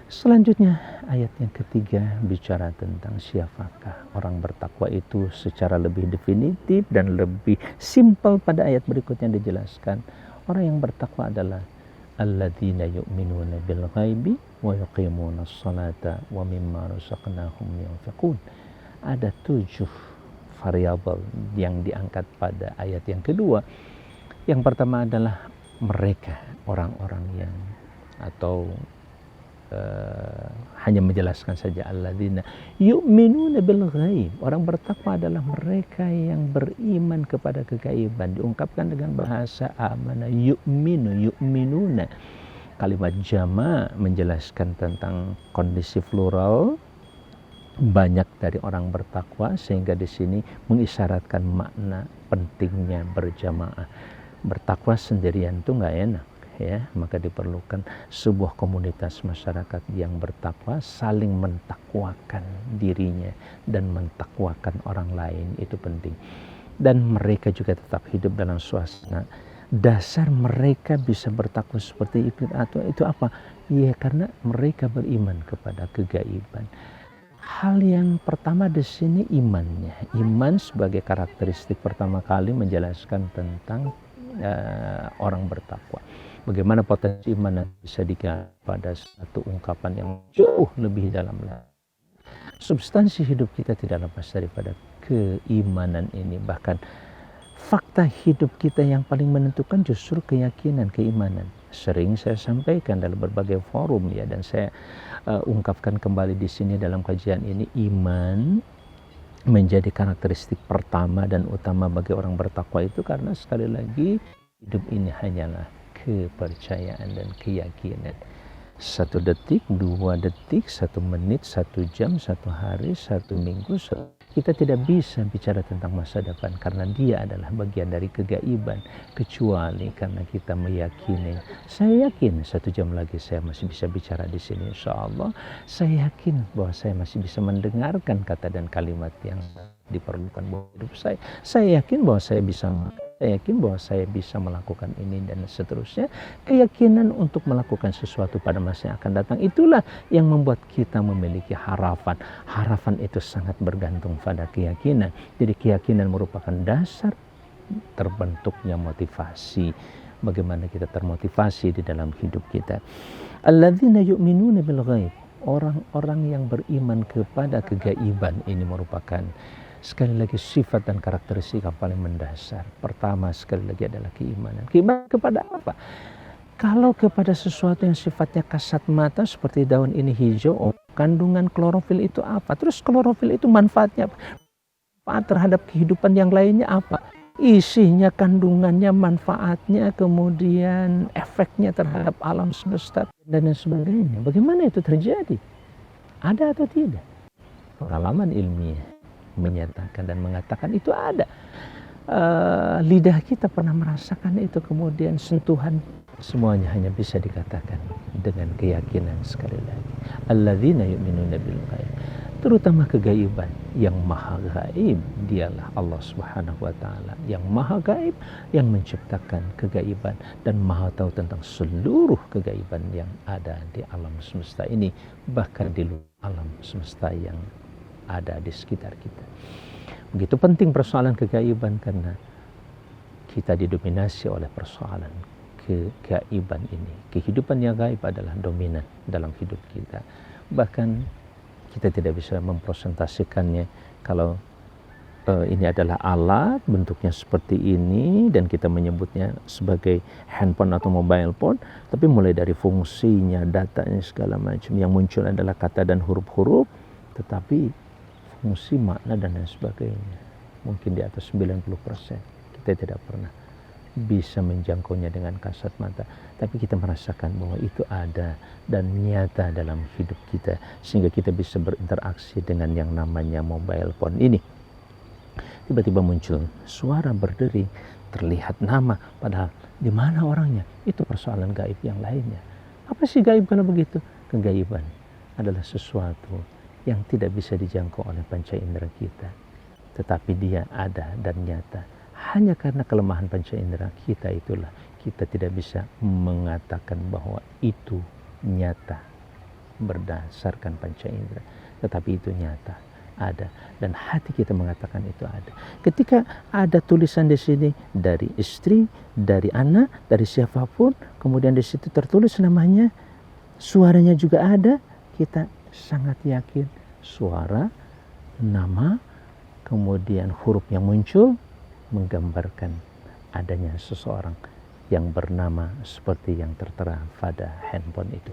Selanjutnya ayat yang ketiga bicara tentang siapakah orang bertakwa itu secara lebih definitif dan lebih simpel. Pada ayat berikutnya dijelaskan orang yang bertakwa adalah alladzina yu'minuna bil ghaibi wa yuqimuna sholata wa mimma razaqnahum yunfiqun. Ada 7 variabel yang diangkat pada ayat yang kedua. Yang pertama adalah mereka orang-orang yang atau hanya menjelaskan saja alladzina yu'minuna bil ghaib. Orang bertakwa adalah mereka yang beriman kepada kegaiban. Diungkapkan dengan bahasa amana, yu'minuna. Kalimat jama' menjelaskan tentang kondisi plural, banyak dari orang bertakwa, sehingga di sini mengisyaratkan makna pentingnya berjamaah. Bertakwa sendirian itu nggak enak, ya, maka diperlukan sebuah komunitas masyarakat yang bertakwa, saling mentakwakan dirinya dan mentakwakan orang lain, itu penting. Dan mereka juga tetap hidup dalam suasana dasar mereka bisa bertakwa seperti itu atau itu apa? Ya karena mereka beriman kepada kegaiban. Hal yang pertama di sini imannya. Iman sebagai karakteristik pertama kali menjelaskan tentang orang bertakwa. Bagaimana potensi iman yang bisa dikatakan pada satu ungkapan yang jauh lebih dalam lagi. Substansi hidup kita tidak lepas daripada keimanan ini. Bahkan fakta hidup kita yang paling menentukan justru keyakinan, keimanan. Sering saya sampaikan dalam berbagai forum ya, dan saya ungkapkan kembali di sini dalam kajian ini, iman menjadi karakteristik pertama dan utama bagi orang bertakwa itu karena sekali lagi hidup ini hanyalah kepercayaan dan keyakinan. 1 detik, 2 detik, 1 menit, 1 jam, 1 hari, 1 minggu, kita tidak bisa bicara tentang masa depan karena dia adalah bagian dari kegaiban, kecuali karena kita meyakini. Saya yakin 1 jam lagi saya masih bisa bicara di sini, insya Allah. Saya yakin bahwa saya masih bisa mendengarkan kata dan kalimat yang diperlukan buat hidup saya. Saya yakin bahwa saya yakin bahwa saya bisa melakukan ini dan seterusnya. Keyakinan untuk melakukan sesuatu pada masa yang akan datang itulah yang membuat kita memiliki harapan. Harapan itu sangat bergantung pada keyakinan. Jadi keyakinan merupakan dasar terbentuknya motivasi. Bagaimana kita termotivasi di dalam hidup kita. Alladzina yu'minuna bil ghaib. Orang-orang yang beriman kepada kegaiban ini merupakan sekali lagi sifat dan karakteristik yang paling mendasar. Pertama sekali lagi adalah keimanan. Keimanan kepada apa? Kalau kepada sesuatu yang sifatnya kasat mata seperti daun ini hijau, kandungan klorofil itu apa? Terus klorofil itu manfaatnya apa? Manfaat terhadap kehidupan yang lainnya apa? Isinya, kandungannya, manfaatnya, kemudian efeknya terhadap alam semesta dan lain sebagainya. Bagaimana itu terjadi? Ada atau tidak? Pengalaman ilmiah menyatakan dan mengatakan itu ada. Lidah kita pernah merasakan itu, kemudian sentuhan, semuanya hanya bisa dikatakan dengan keyakinan. Sekali lagi, alladzina yu'minuna bil ghaib, terutama kegaiban yang maha gaib. Dialah Allah Subhanahu wa taala yang maha gaib, yang menciptakan kegaiban dan maha tahu tentang seluruh kegaiban yang ada di alam semesta ini, bahkan di luar alam semesta yang ada di sekitar kita. Begitu penting persoalan kegaiban karena kita didominasi oleh persoalan kegaiban ini. Kehidupan yang gaib adalah dominan dalam hidup kita. Bahkan kita tidak bisa mempresentasikannya kalau ini adalah alat bentuknya seperti ini dan kita menyebutnya sebagai handphone atau mobile phone, tapi mulai dari fungsinya, datanya segala macam, yang muncul adalah kata dan huruf-huruf, tetapi fungsi, makna dan lain sebagainya mungkin di atas 90% kita tidak pernah bisa menjangkaunya dengan kasat mata, tapi kita merasakan bahwa itu ada dan nyata dalam hidup kita sehingga kita bisa berinteraksi dengan yang namanya mobile phone ini. Tiba-tiba muncul suara berdering, terlihat nama, padahal di mana orangnya? Itu persoalan gaib yang lainnya. Apa sih gaib kalau begitu? Kegaiban adalah sesuatu yang tidak bisa dijangkau oleh panca indera kita, tetapi dia ada dan nyata. Hanya karena kelemahan panca indera kita itulah kita tidak bisa mengatakan bahwa itu nyata berdasarkan panca indera, tetapi itu nyata, ada, dan hati kita mengatakan itu ada. Ketika ada tulisan di sini dari istri, dari anak, dari siapapun, kemudian di situ tertulis namanya, suaranya juga ada, kita sangat yakin suara, nama, kemudian huruf yang muncul menggambarkan adanya seseorang yang bernama seperti yang tertera pada handphone itu.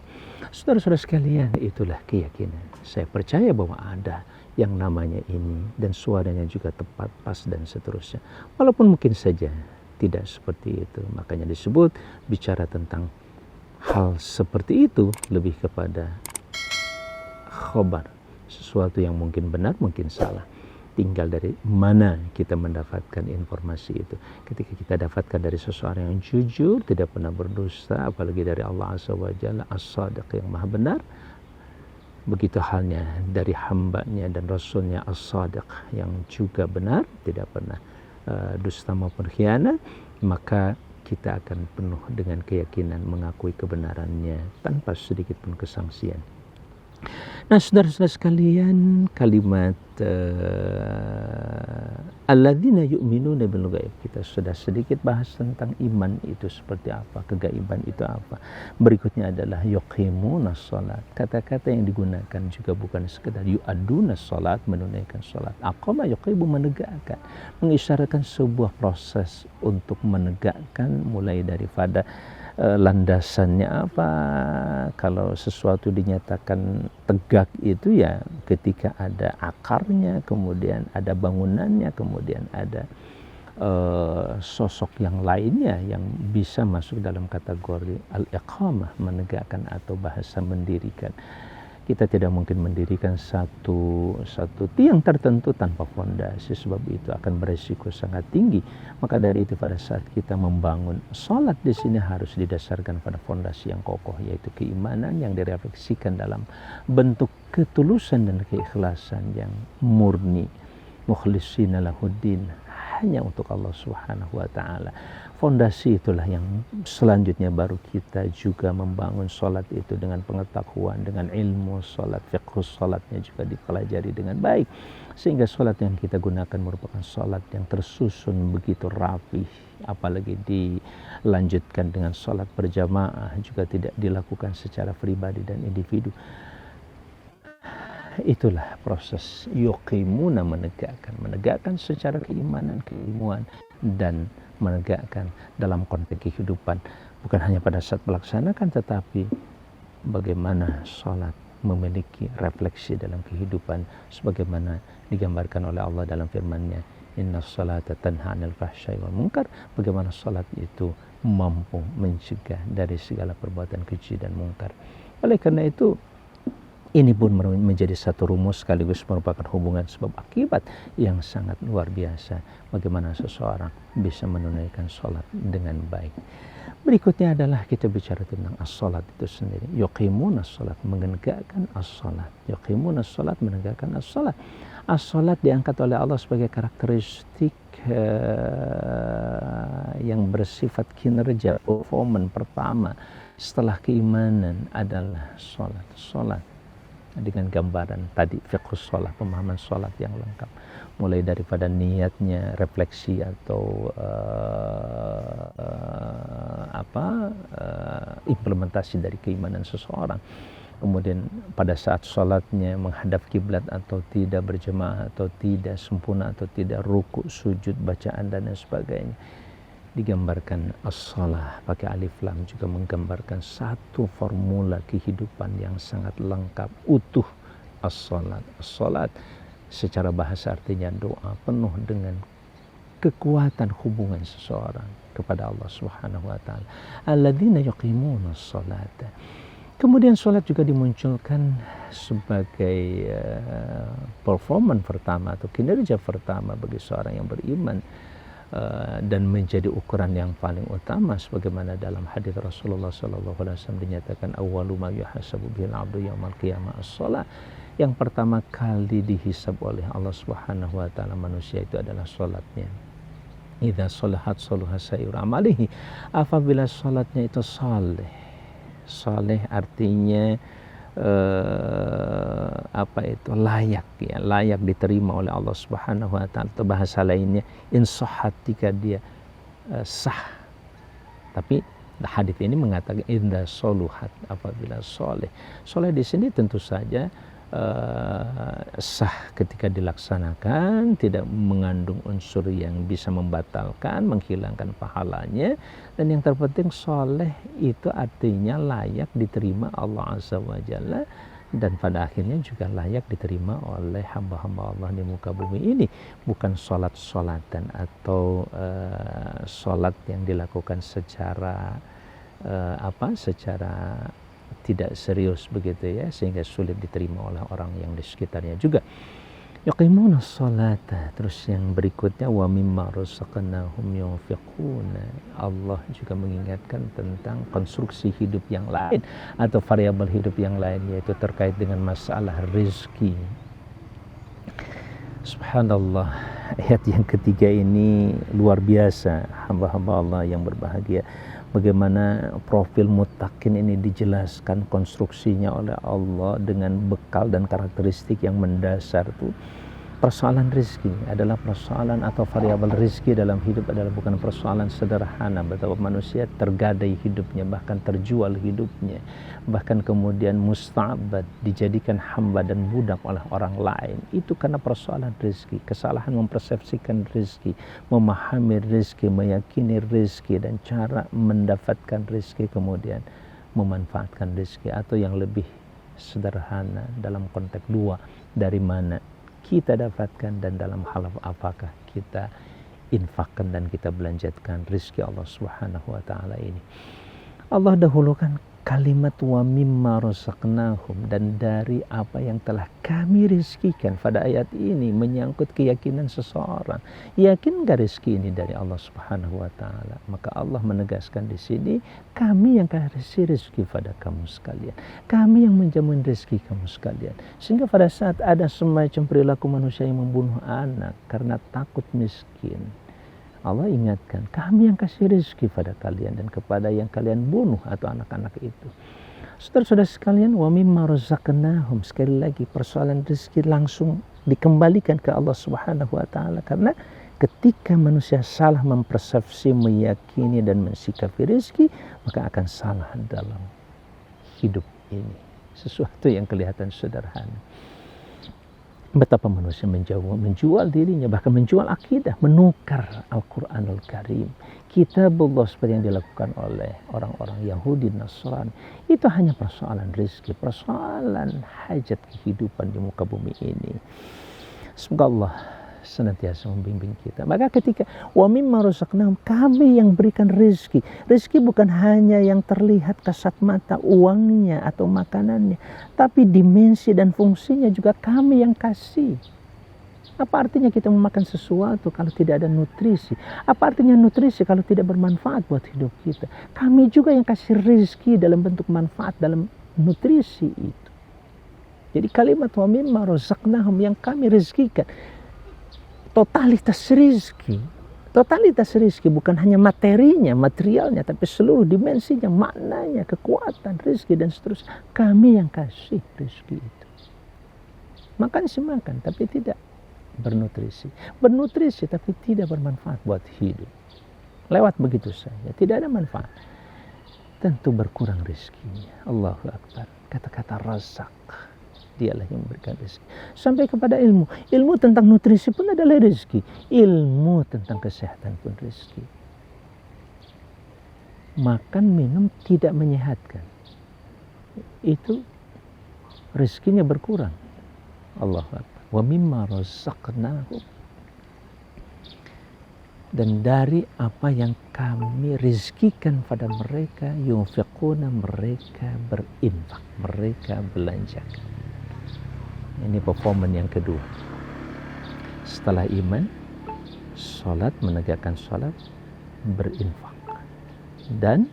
Saudara-saudara sekalian, itulah keyakinan. Saya percaya bahwa ada yang namanya ini dan suaranya juga tepat, pas dan seterusnya. Walaupun mungkin saja tidak seperti itu, makanya disebut bicara tentang hal seperti itu lebih kepada khobar, sesuatu yang mungkin benar, mungkin salah. Tinggal dari mana kita mendapatkan informasi itu. Ketika kita dapatkan dari seseorang yang jujur, tidak pernah berdusta, apalagi dari Allah Azza wa Jalla, As-Sadiq yang maha benar, begitu halnya dari hambanya dan Rasulnya As-Sadiq yang juga benar, tidak pernah dusta maupun khianat, maka kita akan penuh dengan keyakinan mengakui kebenarannya tanpa sedikit pun kesangsian. Nah, saudara-saudara sekalian, kalimat alladzina yu'minuna bil ghaib, kita sudah sedikit bahas tentang iman itu seperti apa, kegaiban itu apa. Berikutnya adalah yuqimunas shalat. Kata-kata yang digunakan juga bukan sekedar yu'adunas shalat, menunaikan salat. Aqama yuqimu, menegakkan, mengisyaratkan sebuah proses untuk menegakkan, mulai daripada landasannya apa. Kalau sesuatu dinyatakan tegak itu ya ketika ada akarnya, kemudian ada bangunannya, kemudian ada sosok yang lainnya yang bisa masuk dalam kategori al-iqamah, menegakkan atau bahasa mendirikan. Kita tidak mungkin mendirikan satu tiang tertentu tanpa fondasi, sebab itu akan beresiko sangat tinggi. Maka dari itu pada saat kita membangun salat di sini harus didasarkan pada fondasi yang kokoh, yaitu keimanan yang direfleksikan dalam bentuk ketulusan dan keikhlasan yang murni, mukhlishina lahuddin, hanya untuk Allah Subhanahu wa taala. Fondasi itulah yang selanjutnya baru kita juga membangun salat itu dengan pengetahuan, dengan ilmu salat, fiqh salatnya juga dipelajari dengan baik, sehingga salat yang kita gunakan merupakan salat yang tersusun begitu rapih. Apalagi dilanjutkan dengan salat berjamaah, juga tidak dilakukan secara pribadi dan individu. Itulah proses yuqimuna, menegakkan secara keimanan, keilmuan, dan menegakkan dalam konteks kehidupan, bukan hanya pada saat melaksanakan, tetapi bagaimana salat memiliki refleksi dalam kehidupan sebagaimana digambarkan oleh Allah dalam firman-Nya, innas salata tanha 'anil fahsya'i wal munkar. Bagaimana salat itu mampu mencegah dari segala perbuatan keji dan mungkar. Oleh karena itu, ini pun menjadi satu rumus sekaligus merupakan hubungan sebab akibat yang sangat luar biasa. Bagaimana seseorang bisa menunaikan salat dengan baik. Berikutnya adalah kita bicara tentang as-salat itu sendiri. Yuqimunas salat, menegakkan as-salat. Yuqimunas salat, menegakkan as-salat. As-salat diangkat oleh Allah sebagai karakteristik yang bersifat kinerja, performan pertama setelah keimanan adalah salat. Salat dengan gambaran tadi fiqh shalah, pemahaman salat yang lengkap, mulai daripada niatnya, refleksi atau implementasi dari keimanan seseorang. Kemudian pada saat salatnya menghadap kiblat atau tidak, berjemaah atau tidak, sempurna atau tidak, ruku, sujud, bacaan dan lain sebagainya. Digambarkan as-salah pakai alif lam juga menggambarkan satu formula kehidupan yang sangat lengkap, utuh. As-salat, as-salat secara bahasa artinya doa penuh dengan kekuatan hubungan seseorang kepada Allah Subhanahu wa taala. Alladzina yuqimunas salata. Kemudian salat juga dimunculkan sebagai performan pertama atau kinerja pertama bagi seorang yang beriman, dan menjadi ukuran yang paling utama sebagaimana dalam hadis Rasulullah sallallahu alaihi wasallam dinyatakan awwalu ma yuhasabu bil 'abdu yaumil qiyamah as-shalah. Yang pertama kali dihisab oleh Allah Subhanahu wa taala manusia itu adalah salatnya. Idza shalahat salaha sairu amalihi. Apabila salatnya itu saleh. Saleh artinya layak, ya, layak diterima oleh Allah Subhanahu wa taala, atau bahasa lainnya insahhat, jika dia sah. Tapi hadis ini mengatakan idza soluhat, apabila soleh. Soleh di sini tentu saja sah ketika dilaksanakan, tidak mengandung unsur yang bisa membatalkan, menghilangkan pahalanya, dan yang terpenting soleh itu artinya layak diterima Allah Azza wa Jalla, dan pada akhirnya juga layak diterima oleh hamba-hamba Allah di muka bumi ini. Bukan solat-solatan atau solat yang dilakukan secara secara tidak serius begitu ya, sehingga sulit diterima oleh orang yang di sekitarnya juga. Yuqimunas salata. Terus yang berikutnya wa mimma razaqnahum yunfiquna. Allah juga mengingatkan tentang konstruksi hidup yang lain atau variabel hidup yang lain, yaitu terkait dengan masalah rezeki. Subhanallah, ayat yang ketiga ini luar biasa, hamba-hamba Allah yang berbahagia. Bagaimana profil muttaqin ini dijelaskan konstruksinya oleh Allah dengan bekal dan karakteristik yang mendasar tuh. Persoalan rezeki adalah persoalan atau variabel rezeki dalam hidup adalah bukan persoalan sederhana. Betapa manusia tergadai hidupnya, bahkan terjual hidupnya, bahkan kemudian musta'bad, dijadikan hamba dan budak oleh orang lain. Itu karena persoalan rezeki, kesalahan mempersepsikan rezeki, memahami rezeki, meyakini rezeki, dan cara mendapatkan rezeki kemudian memanfaatkan rezeki. Atau yang lebih sederhana dalam konteks dua, dari mana kita dapatkan dan dalam hal apakah kita infakkan dan kita belanjatkan rezeki Allah Subhanahu wa taala ini. Allah dahulukan kalimat wa mimma razaqnahum, dan dari apa yang telah kami rizkikan. Pada ayat ini menyangkut keyakinan seseorang. Yakin gak rezeki ini dari Allah Subhanahu wa taala? Maka Allah menegaskan di sini, kami yang kasih rezeki pada kamu sekalian. Kami yang menjamin rezeki kamu sekalian. Sehingga pada saat ada semacam perilaku manusia yang membunuh anak karena takut miskin, Allah ingatkan, kami yang kasih rezeki pada kalian dan kepada yang kalian bunuh atau anak-anak itu. Saudara-saudara sekalian, wa mimma razaqnahum, sekali lagi persoalan rezeki langsung dikembalikan ke Allah Subhanahu wa taala, karena ketika manusia salah mempersepsi, meyakini dan mensikapi rezeki, maka akan salah dalam hidup ini. Sesuatu yang kelihatan sederhana. Betapa manusia menjual dirinya, bahkan menjual akidah, menukar Al-Quranul Karim, kitabullah, seperti yang dilakukan oleh orang-orang Yahudi Nasrani. Itu hanya persoalan rezeki, persoalan hajat kehidupan di muka bumi ini. Semoga Allah senantiasa membimbing kita. Maka ketika wa mimma razaqnahum, kami yang berikan rezeki. Rezeki bukan hanya yang terlihat kasat mata, uangnya atau makanannya, tapi dimensi dan fungsinya juga kami yang kasih. Apa artinya kita memakan sesuatu kalau tidak ada nutrisi? Apa artinya nutrisi kalau tidak bermanfaat buat hidup kita? Kami juga yang kasih rezeki dalam bentuk manfaat, dalam nutrisi itu. Jadi kalimat wa mimma razaqnahum, yang kami rezekikan, totalitas rezeki. Totalitas rezeki bukan hanya materinya, materialnya, tapi seluruh dimensinya, maknanya, kekuatan rezeki dan seterusnya. Kami yang kasih rezeki itu. Makan sih makan, tapi tidak bernutrisi. Bernutrisi tapi tidak bermanfaat buat hidup. Lewat begitu saja, tidak ada manfaat. Tentu berkurang rezekinya. Allahu Akbar. Kata-kata razak, dialah yang memberikan rezeki. Sampai kepada ilmu. Ilmu tentang nutrisi pun adalah rezeki. Ilmu tentang kesehatan pun rezeki. Makan, minum tidak menyehatkan, itu rezekinya berkurang. Allahu Akbar. Wa mimma razaqnahum, dan dari apa yang kami rezekikan pada mereka, yunfiquna, mereka berinfak, mereka belanjakan. Ini performan yang kedua. Setelah iman, salat, menegakkan salat, berinfak. Dan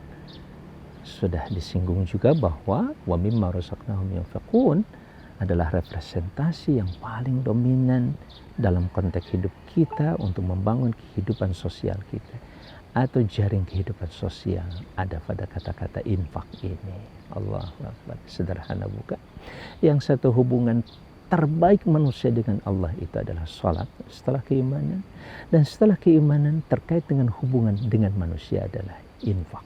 sudah disinggung juga bahwa wa mimma razaqnahum yunfiqun adalah representasi yang paling dominan dalam konteks hidup kita untuk membangun kehidupan sosial kita, atau jaring kehidupan sosial ada pada kata-kata infak ini. Allahu Akbar. Sederhana bukan? Yang satu hubungan terbaik manusia dengan Allah itu adalah salat setelah keimanan, dan setelah keimanan terkait dengan hubungan dengan manusia adalah infak.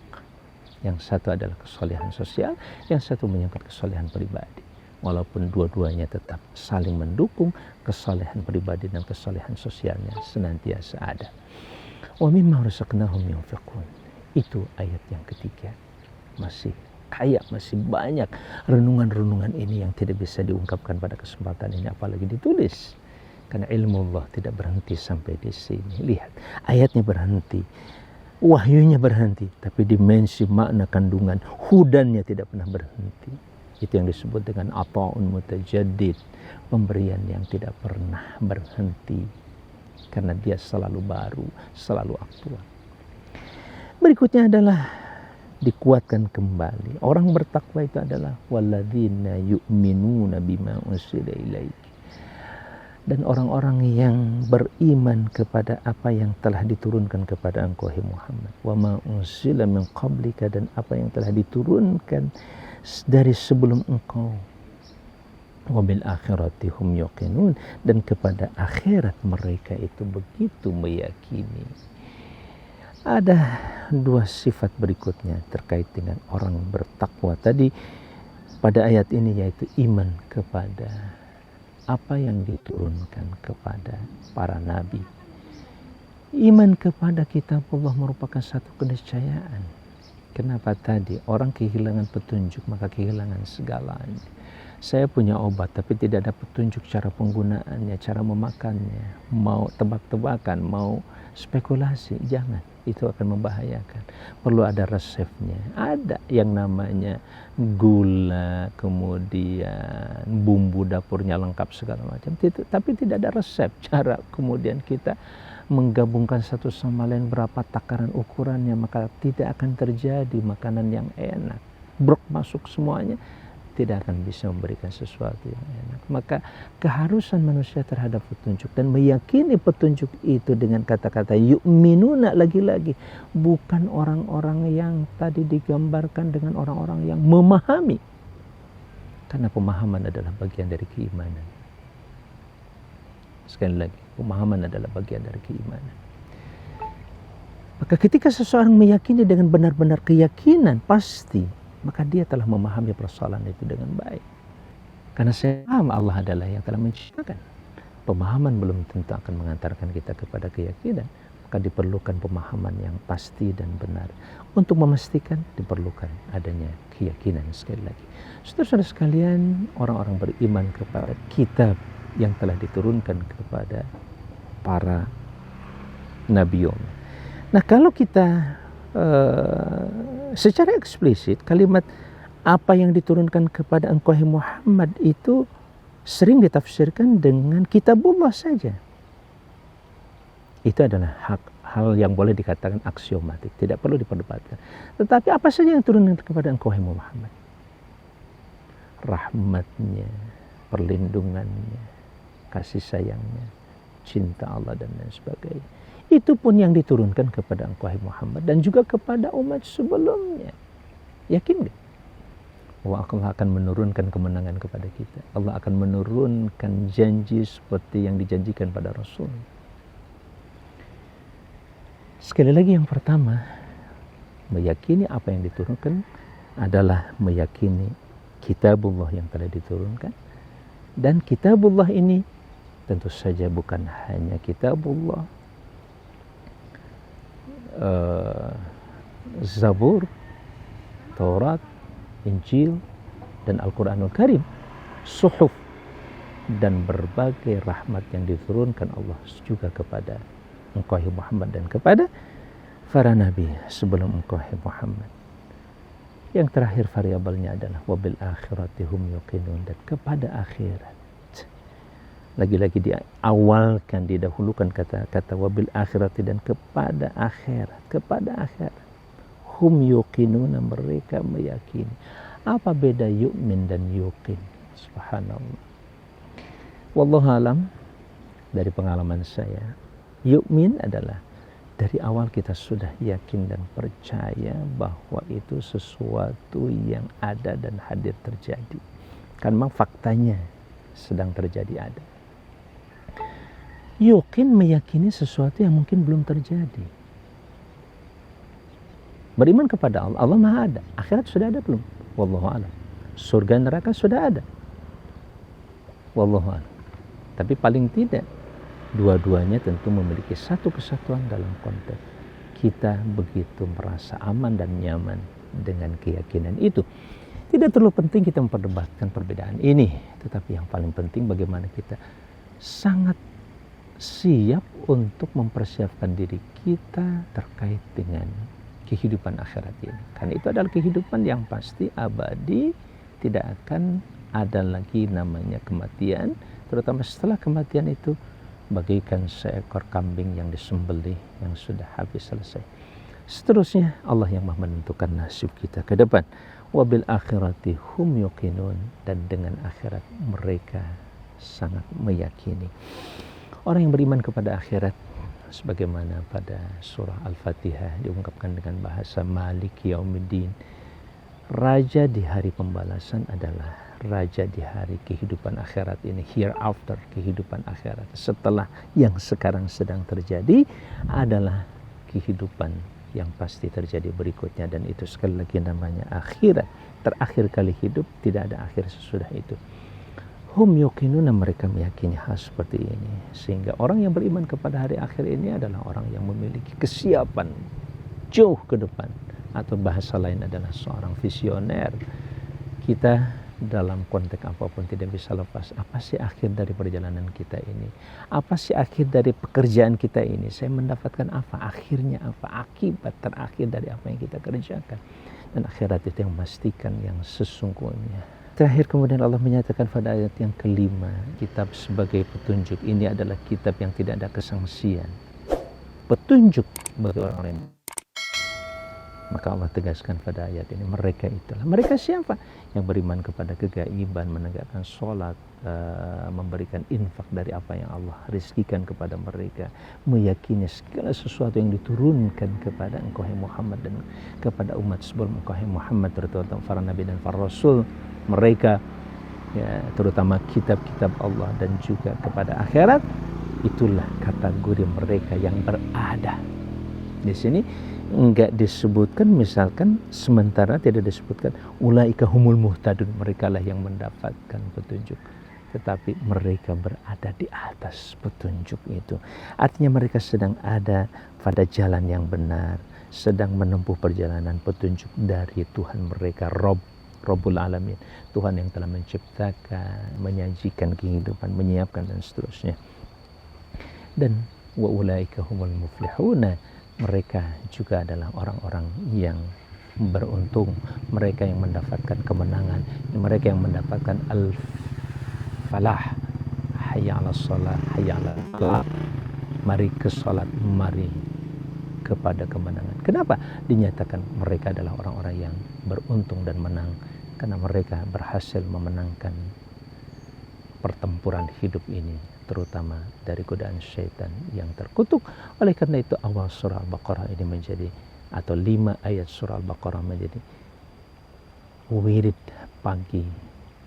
Yang satu adalah kesolehan sosial, yang satu menyangkut kesolehan pribadi. Walaupun dua-duanya tetap saling mendukung, kesolehan pribadi dan kesolehan sosialnya senantiasa ada. Wa mimma razaqnahum yunfiqun. Itu ayat yang ketiga. Masih kaya, masih banyak renungan-renungan ini yang tidak bisa diungkapkan pada kesempatan ini, apalagi ditulis. Karena ilmu Allah tidak berhenti sampai di sini. Lihat, ayatnya berhenti, wahyunya berhenti, tapi dimensi makna kandungan hudannya tidak pernah berhenti. Itu yang disebut dengan ata'un mutajaddid, pemberian yang tidak pernah berhenti, karena dia selalu baru, selalu aktual. Berikutnya adalah dikuatkan kembali. Orang bertakwa itu adalah walladzina yu'minuna bima unsila ilaik. dan orang-orang yang beriman kepada apa yang telah diturunkan kepada engkau Muhammad, wa ma unzila min qablika, dan apa yang telah diturunkan dari sebelum engkau, wa bil akhirati hum yuqinun, dan kepada akhirat mereka itu begitu meyakini. Ada dua sifat berikutnya terkait dengan orang bertakwa tadi pada ayat ini, yaitu iman kepada apa yang diturunkan kepada para nabi. Iman kepada kitab Allah merupakan satu keniscayaan. Kenapa tadi orang kehilangan petunjuk maka kehilangan segalanya. Saya punya obat tapi tidak ada petunjuk cara penggunaannya, cara memakannya, mau tebak-tebakan, mau spekulasi, jangan. Itu akan membahayakan. Perlu ada resepnya. Ada yang namanya gula, kemudian bumbu dapurnya lengkap segala macam. Tapi tidak ada resep cara kemudian kita menggabungkan satu sama lain, berapa takaran ukurannya, maka tidak akan terjadi makanan yang enak. Brok masuk semuanya, tidak akan bisa memberikan sesuatu yang enak. Maka keharusan manusia terhadap petunjuk dan meyakini petunjuk itu dengan kata-kata yu'minuna, lagi-lagi bukan orang-orang yang tadi digambarkan dengan orang-orang yang memahami, karena pemahaman adalah bagian dari keimanan. Sekali lagi, pemahaman adalah bagian dari keimanan. Maka ketika seseorang meyakini dengan benar-benar keyakinan pasti, maka dia telah memahami persoalan itu dengan baik. Karena saya paham Allah adalah yang telah menciptakan. Pemahaman belum tentu akan mengantarkan kita kepada keyakinan. Maka diperlukan pemahaman yang pasti dan benar. Untuk memastikan diperlukan adanya keyakinan. Sekali lagi, saudara-saudara sekalian, orang-orang beriman kepada kitab yang telah diturunkan kepada para nabiun. Nah, kalau kita secara eksplisit kalimat apa yang diturunkan kepada engkau Muhammad itu sering ditafsirkan dengan kitabullah saja. Itu adalah hal yang boleh dikatakan aksiomatik, tidak perlu diperdebatkan. Tetapi apa saja yang turun kepada engkau Muhammad? Rahmatnya, perlindungannya, kasih sayangnya, cinta Allah dan lain sebagainya. Itu pun yang diturunkan kepada engkau Muhammad dan juga kepada umat sebelumnya. Yakin gak? Allah akan menurunkan kemenangan kepada kita. Allah akan menurunkan janji seperti yang dijanjikan pada Rasul. Sekali lagi, yang pertama, meyakini apa yang diturunkan adalah meyakini kitabullah yang telah diturunkan. Dan kitabullah ini tentu saja bukan hanya kitabullah Zabur, Taurat, Injil, dan Al-Quranul Karim, suhuf, dan berbagai rahmat yang diturunkan Allah juga kepada engkau Muhammad dan kepada para nabi sebelum engkau Muhammad. Yang terakhir variabelnya adalah wabil akhirati hum yuqinun, dan kepada akhirat. Lagi-lagi diawalkan, didahulukan kata-kata wabil akhirati, dan kepada akhirat, hum yuqinuna, mereka meyakini. Apa beda yu'min dan yuqin? Subhanallah. Wallahu alam, dari pengalaman saya, yu'min adalah dari awal kita sudah yakin dan percaya bahwa itu sesuatu yang ada dan hadir terjadi. Kan memang faktanya sedang terjadi, ada. Yuqin meyakini sesuatu yang mungkin belum terjadi. Beriman kepada Allah, Allah Maha ada. Akhirat sudah ada belum? Wallahu a'lam. Surga neraka sudah ada. Wallahu a'lam. Tapi paling tidak dua-duanya tentu memiliki satu kesatuan dalam konteks kita begitu merasa aman dan nyaman dengan keyakinan itu. Tidak terlalu penting kita memperdebatkan perbedaan ini, tetapi yang paling penting bagaimana kita sangat siap untuk mempersiapkan diri kita terkait dengan kehidupan akhirat ini. Karena itu adalah kehidupan yang pasti abadi, tidak akan ada lagi namanya kematian, terutama setelah kematian itu bagaikan seekor kambing yang disembelih yang sudah habis selesai. Seterusnya Allah yang Maha menentukan nasib kita ke depan. Wabil akhirati hum yuqinun, dan dengan akhirat mereka sangat meyakini. Orang yang beriman kepada akhirat, sebagaimana pada surah Al-Fatihah diungkapkan dengan bahasa Maliki Yaumiddin, raja di hari pembalasan adalah raja di hari kehidupan akhirat ini, hereafter, kehidupan akhirat. Setelah yang sekarang sedang terjadi adalah kehidupan yang pasti terjadi berikutnya, dan itu sekali lagi namanya akhirat. Terakhir kali hidup, tidak ada akhir sesudah itu. Hum yuqinuna, mereka meyakini hal seperti ini. Sehingga orang yang beriman kepada hari akhir ini adalah orang yang memiliki kesiapan jauh ke depan, atau bahasa lain adalah seorang visioner. Kita dalam konteks apapun tidak bisa lepas, apa sih akhir dari perjalanan kita ini, apa sih akhir dari pekerjaan kita ini, saya mendapatkan apa, akhirnya apa, akibat terakhir dari apa yang kita kerjakan. Dan akhirat itu yang memastikan yang sesungguhnya. Terakhir kemudian Allah menyatakan pada ayat yang kelima, kitab sebagai petunjuk ini adalah kitab yang tidak ada kesangsian, petunjuk bagi orang lain. Maka Allah tegaskan pada ayat ini, mereka itulah. Mereka siapa? Yang beriman kepada kegaiban, menegakkan sholat, memberikan infak dari apa yang Allah rizkikan kepada mereka, meyakini segala sesuatu yang diturunkan kepada engkau Muhammad dan kepada umat sebelum engkau Muhammad, terutama para nabi dan para rasul mereka, ya, terutama kitab-kitab Allah dan juga kepada akhirat. Itulah kategori mereka yang berada. Di sini enggak disebutkan, misalkan sementara tidak disebutkan ulaika humul muhtadun, mereka lah yang mendapatkan petunjuk, tetapi mereka berada di atas petunjuk itu. Artinya mereka sedang ada pada jalan yang benar, sedang menempuh perjalanan petunjuk dari Tuhan mereka, Rabbul Alamin, Tuhan yang telah menciptakan, menyajikan kehidupan, menyiapkan dan seterusnya. Dan wa ulaika humul muflihuna, mereka juga adalah orang-orang yang beruntung, mereka yang mendapatkan kemenangan, mereka yang mendapatkan al-falah, hayya 'alas shalah, hayya 'alal falah, mari ke salat, mari kepada kemenangan. Kenapa dinyatakan mereka adalah orang-orang yang beruntung dan menang? Karena mereka berhasil memenangkan pertempuran hidup ini, terutama dari godaan syaitan yang terkutuk. Oleh karena itu awal surah Al-Baqarah ini menjadi, atau 5 ayat surah Al-Baqarah menjadi wirid pagi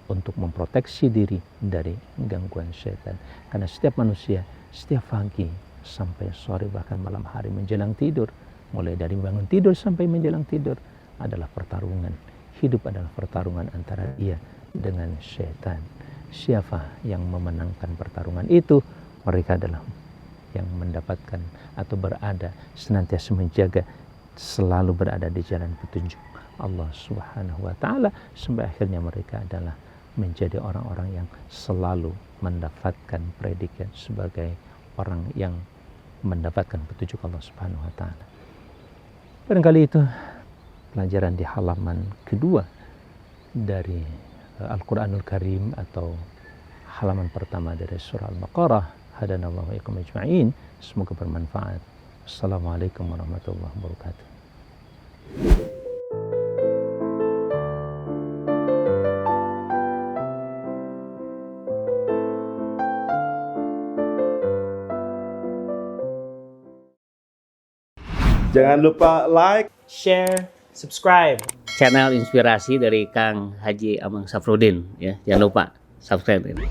untuk memproteksi diri dari gangguan syaitan. Karena setiap manusia, setiap pagi sampai sore, bahkan malam hari menjelang tidur, mulai dari bangun tidur sampai menjelang tidur, adalah pertarungan. Hidup adalah pertarungan antara dia dengan syaitan. Siapa yang memenangkan pertarungan itu, mereka adalah yang mendapatkan atau berada, senantiasa menjaga, selalu berada di jalan petunjuk Allah Subhanahu wa Ta'ala, sampai akhirnya mereka adalah menjadi orang-orang yang selalu mendapatkan predikat sebagai orang yang mendapatkan petunjuk Allah Subhanahu wa Ta'ala. Barangkali itu pelajaran di halaman kedua dari Al-Quranul Karim, atau halaman pertama dari surah Al-Baqarah. Hadanallahu wa iyyakum ajma'in. Semoga bermanfaat. Assalamualaikum warahmatullahi wabarakatuh. Jangan lupa like, share, subscribe. Channel inspirasi dari Kang Haji Amang Safrudin, ya, jangan lupa subscribe ini.